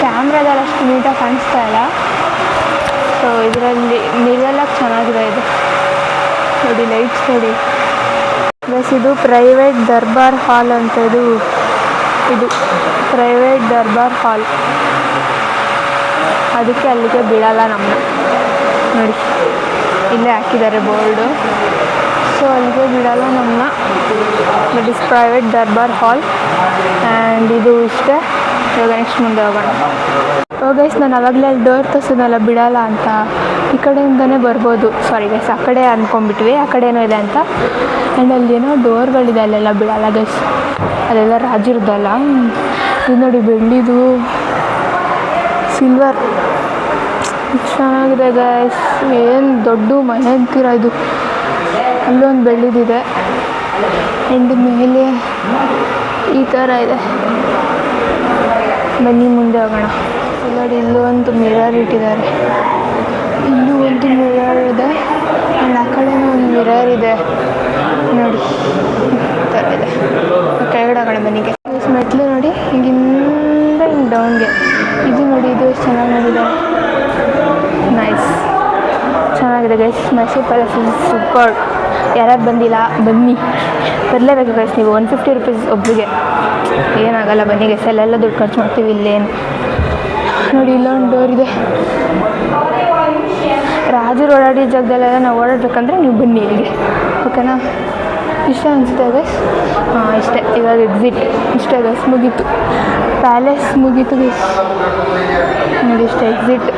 ಕ್ಯಾಮ್ರಾದಲ್ಲಿ ಅಷ್ಟು ನೀಟಾಗಿ ಕಾಣಿಸ್ತಾ ಇಲ್ಲ. ಸೊ ಇದರಲ್ಲಿ ನಿಲ್ಲಕ್ಕೆ ಚೆನ್ನಾಗಿದೆ ಇದು ನೋಡಿ, ಲೈಟ್ಸ್ ನೋಡಿ ಬಸ್. ಇದು ಪ್ರೈವೇಟ್ ದರ್ಬಾರ್ ಹಾಲ್ ಅಂತ, ಇದು ಪ್ರೈವೇಟ್ ದರ್ಬಾರ್ ಹಾಲ್, ಅದಕ್ಕೆ ಅಲ್ಲಿಗೆ ಬಿಡಲ್ಲ ನಮ್ಮನ್ನ ನೋಡಿ, ಇಲ್ಲೇ ಹಾಕಿದ್ದಾರೆ ಬೋರ್ಡು. ಸೊ ಅಲ್ಲಿಗೆ ಬಿಡಲ್ಲ ನಮ್ಮನ್ನ. That is private Durbar hall. And ಇದು ಇಷ್ಟೇ. ಇವಾಗ ನೆಕ್ಸ್ಟ್ ಮುಂದೆ ಹೋಗೋಣ. ಗೈಸ್ ನಾನು ಅವಾಗಲೇ ಅಲ್ಲಿ ಡೋರ್ ತೋರಿಸಿದ್ನಲ್ಲ ಬಿಡಲ್ಲ ಅಂತ, ಈ ಕಡೆಯಿಂದನೇ ಬರ್ಬೋದು. ಸಾರಿ ಗೈಸ್, ಆ ಕಡೆ ಅಂದ್ಕೊಂಡ್ಬಿಟ್ವಿ, ಆ ಕಡೆ ಏನೋ ಇದೆ ಅಂತ. ಆ್ಯಂಡ್ ಅಲ್ಲೇನೋ ಡೋರ್ಗಳಿದೆ, ಅಲ್ಲೆಲ್ಲ ಬಿಡಲ್ಲ ಗೈಸ್, ಅದೆಲ್ಲ ರಾಜಿರ್ದಲ್ಲ. ಇದು ನೋಡಿ ಬೆಳ್ಳಿದು, ಸಿಲ್ವರ್ ಚೆನ್ನಾಗಿದೆ ಗೈಸ್. ಏನು ದೊಡ್ಡ ಮನೆ ಅಂತೀರ ಇದು. ಅಲ್ಲೊಂದು ಬೆಳ್ಳಿದಿದೆ. ಆ್ಯಂಡ್ ಮೇಲೆ ಈ ಥರ ಇದೆ. ಬನ್ನಿ ಮುಂದೆ ಹೋಗೋಣ. ನೋಡಿ ಇಲ್ಲೂ ಒಂದು ಮಿರರ್ ಇಟ್ಟಿದ್ದಾರೆ, ಇಲ್ಲೂ ಒಂದು ಮಿರರ್ ಇದೆ. ಆ್ಯಂಡ್ ಆ ಕಡೆನೂ ಒಂದು ಮಿರರ್ ಇದೆ ನೋಡಿ, ಈ ಥರ ಇದೆ. ಕೆಳಗಡೆ ಹೋಗೋಣ ಬನ್ನಿಗೆ. ಮೆಟ್ಲು ನೋಡಿ ಹಿಂಗಿಂದ ಹಿಂಗೆ ಡೌನ್ಗೆ. ಇದು ನೋಡಿ, ಇದು ಎಷ್ಟು ಚೆನ್ನಾಗಿ ನೋಡಿದ್ದಾರೆ, ನೈಸ್, ಚೆನ್ನಾಗಿದೆ ಗೈಸ್. Mysuru palace super. ಯಾರ್ಯಾರು ಬಂದಿಲ್ಲ ಬನ್ನಿ, ಬರಲೇಬೇಕು ಗೈಸ್ ನೀವು. 150 ರೂಪೀಸ್ ಒಬ್ಬರಿಗೆ, ಏನಾಗಲ್ಲ ಬನ್ನಿ ಗೈಸ್. ಅಲ್ಲೆಲ್ಲ ದುಡ್ಡು ಖರ್ಚು ಮಾಡ್ತೀವಿ, ಇಲ್ಲೇನು ನೋಡಿ. ಇಲ್ಲೊಂದು ಡೋರ್ ಇದೆ. ರಾಜರು ಓಡಾಡಿದ ಜಾಗದಲ್ಲೆಲ್ಲ ನಾವು ಓಡಾಡಬೇಕಂದ್ರೆ ನೀವು ಬನ್ನಿ ಇಲ್ಲಿಗೆ, ಓಕೆನಾ? ಇಷ್ಟ ಅನಿಸುತ್ತೆ ಗೈಸ್. ಹಾಂ ಇಷ್ಟೇ, ಇವಾಗ ಎಕ್ಸಿಟ್ ಇಷ್ಟೇ ಗೈಸ್, ಮುಗೀತು. ಪ್ಯಾಲೇಸ್ ಮುಗೀತು ಗೈಸ್ ನೋಡಿ, ಇಷ್ಟೇ ಎಕ್ಸಿಟ್.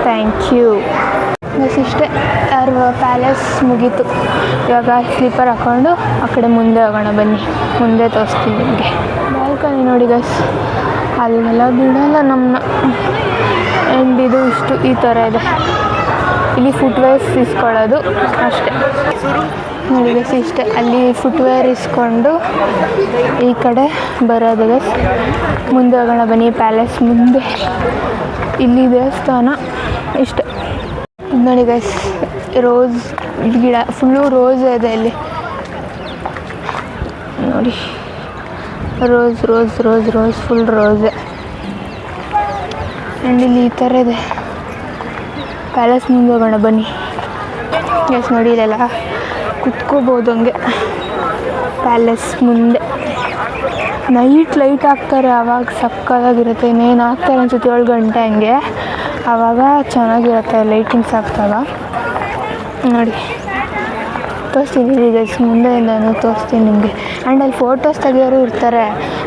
ಥ್ಯಾಂಕ್ ಯು ಗೈಸ್, ಇಷ್ಟೇ ಪ್ಯಾಲೇಸ್ ಮುಗೀತು. ಇವಾಗ ಸ್ಲೀಪರ್ ಹಾಕ್ಕೊಂಡು ಆ ಕಡೆ ಮುಂದೆ ಹೋಗೋಣ ಬನ್ನಿ, ಮುಂದೆ ತೋರಿಸ್ತೀನಿ ನಿಮಗೆ. ಬಾಲ್ಕನಿ ನೋಡಿ ಗೈಸ್, ಅಲ್ಲೆಲ್ಲ ಬಿಡೋಲ್ಲ ನಮ್ಮನ್ನ. ಆ್ಯಂಡ್ ಇದು ಇಷ್ಟು ಈ ಥರ ಇದೆ, ಇಲ್ಲಿ ಫುಟ್ವೇರ್ಸ್ ಇಸ್ಕೊಳ್ಳೋದು ಅಷ್ಟೇ ನೋಡಿ ಗೈಸ್, ಇಷ್ಟೇ. ಅಲ್ಲಿ ಫುಟ್ವೇರ್ ಇಸ್ಕೊಂಡು ಈ ಕಡೆ ಬರೋದು ಗೈಸ್. ಮುಂದೆ ಹೋಗೋಣ ಬನ್ನಿ, ಪ್ಯಾಲೇಸ್ ಮುಂದೆ ಇಲ್ಲಿ ದೇವಸ್ಥಾನ ಇಷ್ಟೇ. ನೋಡಿ ಗೈಸ್, ರೋಸ್ ಗಿಡ ಫುಲ್ಲು ರೋಸ್ ಇದೆ ಇಲ್ಲಿ ನೋಡಿ, rose rose rose rose full ರೋಸೆ. ಆ್ಯಂಡ್ ಇಲ್ಲಿ ಈ ಥರ ಇದೆ. ಪ್ಯಾಲೇಸ್ ಮುಂದೆ ಹೋಗೋಣ ಬನ್ನಿ ಗೈಸ್. ನೋಡಿ ಇಲ್ಲೆಲ್ಲ ಕುತ್ಕೋಬೋದು ಹಂಗೆ ಪ್ಯಾಲೇಸ್ ಮುಂದೆ. ನೈಟ್ ಲೈಟ್ ಹಾಕ್ತಾರೆ, ಆವಾಗ ಸಕ್ಕತ್ತಾಗಿರುತ್ತೆ. ಇನ್ನೇನು ಹಾಕ್ತಾರೆ ಅನ್ಸುತ್ತೆ 7 ಗಂಟೆ ಹಂಗೆ, ಆವಾಗ ಚೆನ್ನಾಗಿರುತ್ತೆ ಲೈಟಿಂಗ್ಸ್ ಹಾಕ್ದಾಗ ನೋಡಿ. ತೋರಿಸ್ತೀನಿ ಗೈಸ್, ಮುಂದೆಯಿಂದನೂ ತೋರಿಸ್ತೀನಿ ನಿಮಗೆ. ಆ್ಯಂಡ್ ಅಲ್ಲಿ ಫೋಟೋಸ್ ತೆಗಿಯೋರು ಇರ್ತಾರೆ,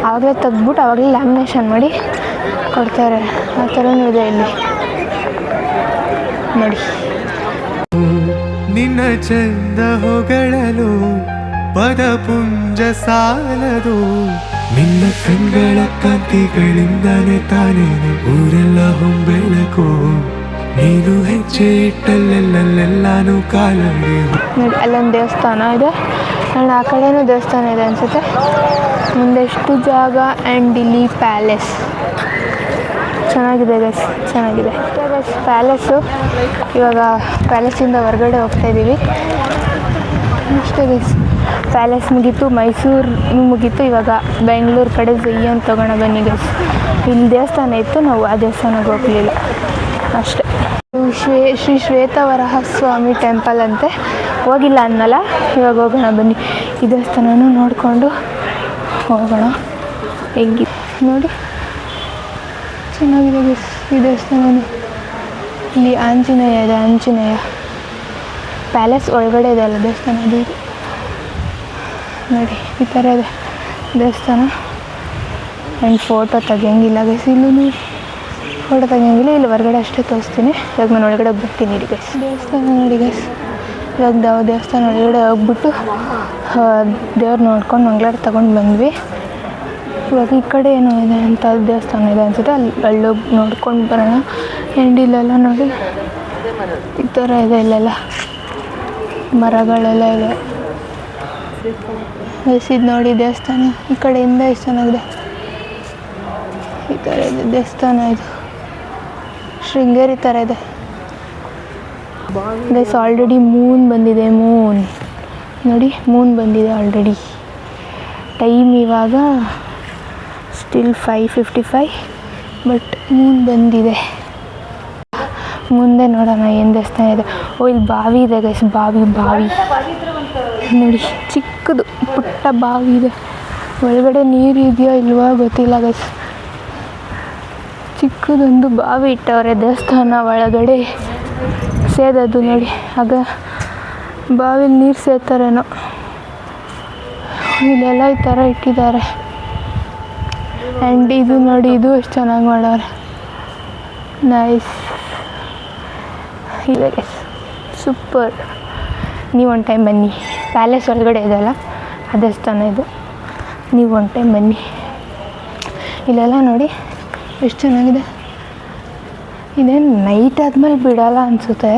ಆವಾಗಲೇ ತೆಗ್ದ್ಬಿಟ್ಟು ಆವಾಗಲೇ ಲ್ಯಾಮಿನೇಷನ್ ಮಾಡಿ ಕೊಡ್ತಾರೆ. ಆ ಥರನೂ ಇದೆ ಇಲ್ಲಿ ನೋಡಿ. ನಿನ್ನ ಚಂದ ಹೊಗಳಲು ಪದಪುಂಜ ಸಾಲದು, ನಿನ್ನ ಕಣ್ಗಳ ಕಾಂತಿಗಳಿಂದಾನೆ ತಾನೇನೆ ಊರೆಲ್ಲ ಹೊಂಬೆಳಕು, ನೀನು ಹೆಜ್ಜೆ ಇಟ್ಟಲ್ಲೆಲ್ಲೆಲ್ಲಾನು ಕಾಲಡಿ. ನೋಡಿ ಅಲ್ಲೊಂದು ದೇವಸ್ಥಾನ ಇದೆ, ಆ್ಯಂಡ್ ಆ ಕಡೆನೂ ದೇವಸ್ಥಾನ ಇದೆ ಅನಿಸುತ್ತೆ. ಮುಂದೆ ಎಷ್ಟು ಜಾಗ. ಆ್ಯಂಡ್ ಇಲ್ಲಿ ಪ್ಯಾಲೇಸ್ ಚೆನ್ನಾಗಿದೆ ಗೈಸ್, ಚೆನ್ನಾಗಿದೆ ಗೈಸ್ ಪ್ಯಾಲೇಸು. ಇವಾಗ ಪ್ಯಾಲೇಸಿಂದ ಹೊರಗಡೆ ಹೋಗ್ತಾಯಿದ್ದೀವಿ ಅಷ್ಟೇ ಗೈಸ್. ಪ್ಯಾಲೇಸ್ ಮುಗೀತು, ಮೈಸೂರು ಮುಗೀತು. ಇವಾಗ ಬೆಂಗಳೂರು ಕಡೆ ಅಂತ ತೊಗೋಣ ಬನ್ನಿ ಗೈಸ್. ಇಲ್ಲಿ ದೇವಸ್ಥಾನ ಇತ್ತು, ನಾವು ಆ ದೇವಸ್ಥಾನಕ್ಕೆ ಹೋಗಲಿಲ್ಲ ಅಷ್ಟೇ. ಶ್ರೀ ಶ್ವೇತವರಹ ಸ್ವಾಮಿ ಟೆಂಪಲ್ ಅಂತೆ. ಹೋಗಿಲ್ಲ ಅನ್ನಲ್ಲ, ಇವಾಗ ಹೋಗೋಣ ಬನ್ನಿ. ಈ ದೇವಸ್ಥಾನನೂ ನೋಡಿಕೊಂಡು ಹೋಗೋಣ. ಹೆಂಗಿ ನೋಡಿ ಚೆನ್ನಾಗಿದೆ ಈ ದೇವಸ್ಥಾನನೂ. ಇಲ್ಲಿ ಆಂಜನೇಯ ಇದೆ, ಆಂಜನೇಯ ಪ್ಯಾಲೇಸ್ ಒಳಗಡೆ ಇದೆ ಅಲ್ಲ ದೇವಸ್ಥಾನ, ಅದು ಇದು ನೋಡಿ ಈ ಥರ ಇದೆ ದೇವಸ್ಥಾನ. ಆ್ಯಂಡ್ ಫೋಟೋ ತೆಗಿಯಂಗಿಲ್ಲ ಗೈಸ್, ಇಲ್ಲೂ ಫೋಟೋ ತೆಗಿಯಂಗಿಲ್ಲ. ಇಲ್ಲಿ ಹೊರಗಡೆ ಅಷ್ಟೇ ತೋರಿಸ್ತೀನಿ. ಇವಾಗ ನಾನು ಒಳಗಡೆ ಬರ್ತೀನಿ ರೀ ಗೈಸ್. ದೇವಸ್ಥಾನ ನೋಡಿ ಗೈಸ್, ಇವಾಗ ದೇವಸ್ಥಾನ ಒಳಗಡೆ ಹೋಗ್ಬಿಟ್ಟು ದೇವ್ರು ನೋಡ್ಕೊಂಡು ಮಂಗಳಾರ ತೊಗೊಂಡು ಬಂದ್ವಿ. ಇವಾಗ ಈ ಕಡೆ ಏನೋ ಇದೆ ಅಂತ ದೇವಸ್ಥಾನ ಇದೆ ಅನ್ಸುತ್ತೆ, ಅಲ್ಲೋಗಿ ನೋಡ್ಕೊಂಡು ಬರೋಣ. ಆ್ಯಂಡ್ ಇಲ್ಲೆಲ್ಲ ನೋಡಿ ಈ ಥರ ಇದೆ, ಇಲ್ಲೆಲ್ಲ ಮರಗಳೆಲ್ಲ ಇದೆ. ಇದು ನೋಡಿ ದೇವಸ್ಥಾನ ಈ ಕಡೆಯಿಂದ ಎಷ್ಟು ಚೆನ್ನಾಗಿದೆ. ಈ ಥರ ಇದೆ ದೇವಸ್ಥಾನ, ಇದು ಶೃಂಗೇರಿ ಥರ ಇದೆ ಗೈಸ್. ಆಲ್ರೆಡಿ ಮೂನ್ ಬಂದಿದೆ, ಮೂನ್ ನೋಡಿ ಮೂನ್ ಬಂದಿದೆ ಆಲ್ರೆಡಿ. ಟೈಮ್ ಇವಾಗ ಸ್ಟಿಲ್ 5:55, ಬಟ್ ಮೂನ್ ಬಂದಿದೆ. ಮುಂದೆ ನೋಡೋಣ ಏನು ದೇವಸ್ಥಾನ ಇದೆ. ಓ ಇಲ್ಲಿ ಬಾವಿ ಇದೆ ಗೈಸ್, ಬಾವಿ ನೋಡಿ ಚಿಕ್ಕದು ಪುಟ್ಟ ಬಾವಿ ಇದೆ. ಒಳಗಡೆ ನೀರು ಇದೆಯೋ ಇಲ್ವಾ ಗೊತ್ತಿಲ್ಲ ಗೈಸ್. ಚಿಕ್ಕದೊಂದು ಬಾವಿ ಇಟ್ಟವ್ರೆ ದೇವಸ್ಥಾನ ಒಳಗಡೆ ಸೇದೋದು ನೋಡಿ. ಆಗ ಬಾವಿಲಿ ನೀರು ಸೇದ್ತಾರೇನೋ. ಇಲ್ಲೆಲ್ಲ ಈ ಥರ ಇಟ್ಟಿದ್ದಾರೆ. ಆ್ಯಂಡ್ ಇದು ನೋಡಿ, ಇದು ಎಷ್ಟು ಚೆನ್ನಾಗಿ ಮಾಡವ್ರೆ, ನೈಸ್ ಇದೆ ಗೈಸ್, ಸೂಪರ್. ನೀವು ಒಂದು ಟೈಮ್ ಬನ್ನಿ. ಪ್ಯಾಲೇಸ್ ಒಳಗಡೆ ಇದೆಯಲ್ಲ ಆ ದೇವಸ್ಥಾನ ಇದು, ನೀವು ಒಂದು ಟೈಮ್ ಬನ್ನಿ. ಇಲ್ಲೆಲ್ಲ ನೋಡಿ ಎಷ್ಟು ಚೆನ್ನಾಗಿದೆ. ಇದೇನು ನೈಟ್ ಆದಮೇಲೆ ಬಿಡೋಲ್ಲ ಅನಿಸುತ್ತೆ,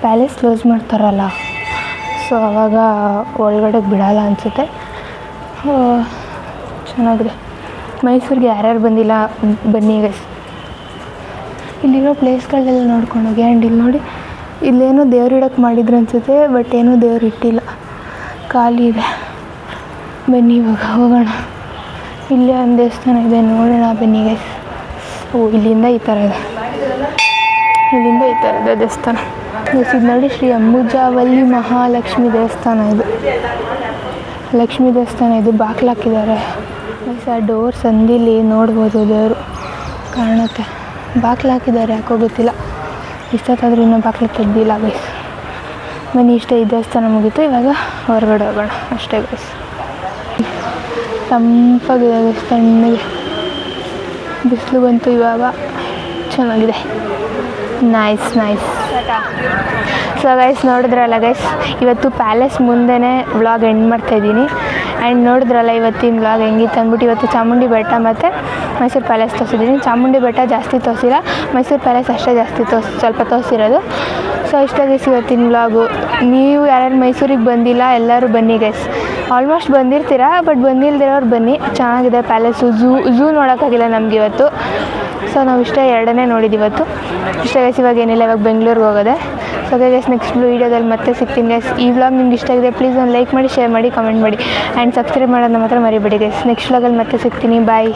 ಪ್ಯಾಲೇಸ್ ಕ್ಲೋಸ್ ಮಾಡ್ತಾರಲ್ಲ, ಸೊ ಆವಾಗ ಒಳಗಡೆ ಬಿಡೋಲ್ಲ ಅನಿಸುತ್ತೆ. ಚೆನ್ನಾಗಿದೆ. ಮೈಸೂರಿಗೆ ಯಾರ್ಯಾರು ಬಂದಿಲ್ಲ ಬನ್ನಿ ಗೈಸ್. ಇಲ್ಲಿರೋ ಪ್ಲೇಸ್ಗಳೆಲ್ಲ ನೋಡ್ಕೊಂಡು ಹೋಗಿ. ಆ್ಯಂಡ್ ಇಲ್ಲಿ ನೋಡಿ, ಇಲ್ಲೇನೋ ದೇವ್ರು ಇಡೋಕ್ಕೆ ಮಾಡಿದ್ರು ಅನಿಸುತ್ತೆ, ಬಟ್ ಏನೂ ದೇವ್ರು ಇಟ್ಟಿಲ್ಲ, ಖಾಲಿ ಇದೆ. ಬನ್ನಿ ಇವಾಗ ಹೋಗೋಣ. ಇಲ್ಲೇ ಒಂದು ದೇವಸ್ಥಾನ ಇದೆ, ನೋಡೋಣ ಬನ್ನಿ ಗೈಸ್. ಓ ಇಲ್ಲಿಂದ ಈ ಥರ ಇದೆ, ಇಲ್ಲಿಂದ ಈ ಥರ ಇದೆ ದೇವಸ್ಥಾನ. ಇದು ನೋಡಿ ಶ್ರೀ ಅಂಬುಜಾವಲ್ಲಿ ಮಹಾಲಕ್ಷ್ಮಿ ದೇವಸ್ಥಾನ. ಇದು ಲಕ್ಷ್ಮೀ ದೇವಸ್ಥಾನ, ಇದು ಬಾಗಿಲು ಹಾಕಿದ್ದಾರೆ ಗೈಸ್. ಆ ಡೋರ್ ಸಂದಿಲಿ ನೋಡ್ಬೋದು ದೇವರು ಕಾಣುತ್ತೆ. ಬಾಗಿಲು ಹಾಕಿದ್ದಾರೆ, ಯಾಕೋ ಗೊತ್ತಿಲ್ಲ. ಇಷ್ಟೊತ್ತಾದರೂ ಇನ್ನೂ ಬಾಗಿಲು ತೆಗ್ದಿಲ್ಲ ಗೈಸ್. ಬನ್ನಿ, ಇಷ್ಟೇ ಈ ದೇವಸ್ಥಾನ ಮುಗೀತು. ಇವಾಗ ಹೊರಗಡೆ ಹೋಗೋಣ ಅಷ್ಟೇ ಗೈಸ್. ತಂಪಾಗಿದೆ ಗೈಸ್, ತಣ್ಣಗೆ. ಬಿಸಿಲು ಬಂತು ಇವಾಗ, ಚೆನ್ನಾಗಿದೆ, ನೈಸ್. ಸೊ ಗೈಸ್ ನೋಡಿದ್ರಲ್ಲ ಗೈಸ್, ಇವತ್ತು ಪ್ಯಾಲೇಸ್ ಮುಂದೆನೇ ವ್ಲಾಗ್ ಎಂಡ್ ಮಾಡ್ತಾಯಿದ್ದೀನಿ. ಆ್ಯಂಡ್ ನೋಡಿದ್ರಲ್ಲ ಇವತ್ತಿನ ವ್ಲಾಗ್ ಹೆಂಗಿತ್ತು ಅಂದ್ಬಿಟ್ಟು. ಇವತ್ತು ಚಾಮುಂಡಿ ಬೆಟ್ಟ ಮತ್ತು ಮೈಸೂರು ಪ್ಯಾಲೇಸ್ ತೋರಿಸಿದ್ದೀನಿ. ಚಾಮುಂಡಿ ಬೆಟ್ಟ ಜಾಸ್ತಿ ತೋರಿಸಿಲ್ಲ, ಮೈಸೂರು ಪ್ಯಾಲೇಸ್ ಅಷ್ಟೇ ಜಾಸ್ತಿ ಸ್ವಲ್ಪ ತೋರಿಸಿರೋದು. ಸೊ ಇಷ್ಟೇ ಗೈಸ್ ಇವತ್ತಿನ ವ್ಲಾಗು. ನೀವು ಯಾರ್ಯಾರು ಮೈಸೂರಿಗೆ ಬಂದಿಲ್ಲ ಎಲ್ಲರೂ ಬನ್ನಿ ಗೈಸ್. ಆಲ್ಮೋಸ್ಟ್ ಬಂದಿರ್ತೀರ, ಬಟ್ ಬಂದಿಲ್ದಿರೋರು ಬನ್ನಿ, ಚೆನ್ನಾಗಿದೆ ಪ್ಯಾಲೇಸು. ಝೂ ನೋಡೋಕ್ಕಾಗಿಲ್ಲ ನಮ್ಗೆ ಇವತ್ತು. ಸೊ ನಾವು ಇಷ್ಟೇ ಎರಡನೇ ನೋಡಿದ್ದು ಇವತ್ತು. ಇಷ್ಟೇ ಗೈಸ್, ಇವಾಗ ಏನಿಲ್ಲ, ಇವಾಗ ಬೆಂಗಳೂರಿಗೆ ಹೋಗೋದೆ. ಸೊ ಗೈಸ್ ನೆಕ್ಸ್ಟ್ ವೀಡಿಯೋದಲ್ಲಿ ಮತ್ತೆ ಸಿಗ್ತೀನಿ ಗೈಸ್. ಈ ವ್ಲಾಗ್ ನಿಮ್ಗೆ ಇಷ್ಟ ಆಗಿದೆ ಪ್ಲೀಸ್ ಒಂದು ಲೈಕ್ ಮಾಡಿ, ಶೇರ್ ಮಾಡಿ, ಕಮೆಂಟ್ ಮಾಡಿ, ಆ್ಯಂಡ್ ಸಬ್ಸ್ಕ್ರೈಬ್ ಮಾಡೋದನ್ನ ಮಾತ್ರ ಮರಿಬೇಡಿ ಗೈಸ್. ನೆಕ್ಸ್ಟ್ ವ್ಲಾಗಲ್ಲಿ ಮತ್ತೆ ಸಿಗ್ತೀನಿ, ಬಾಯ್.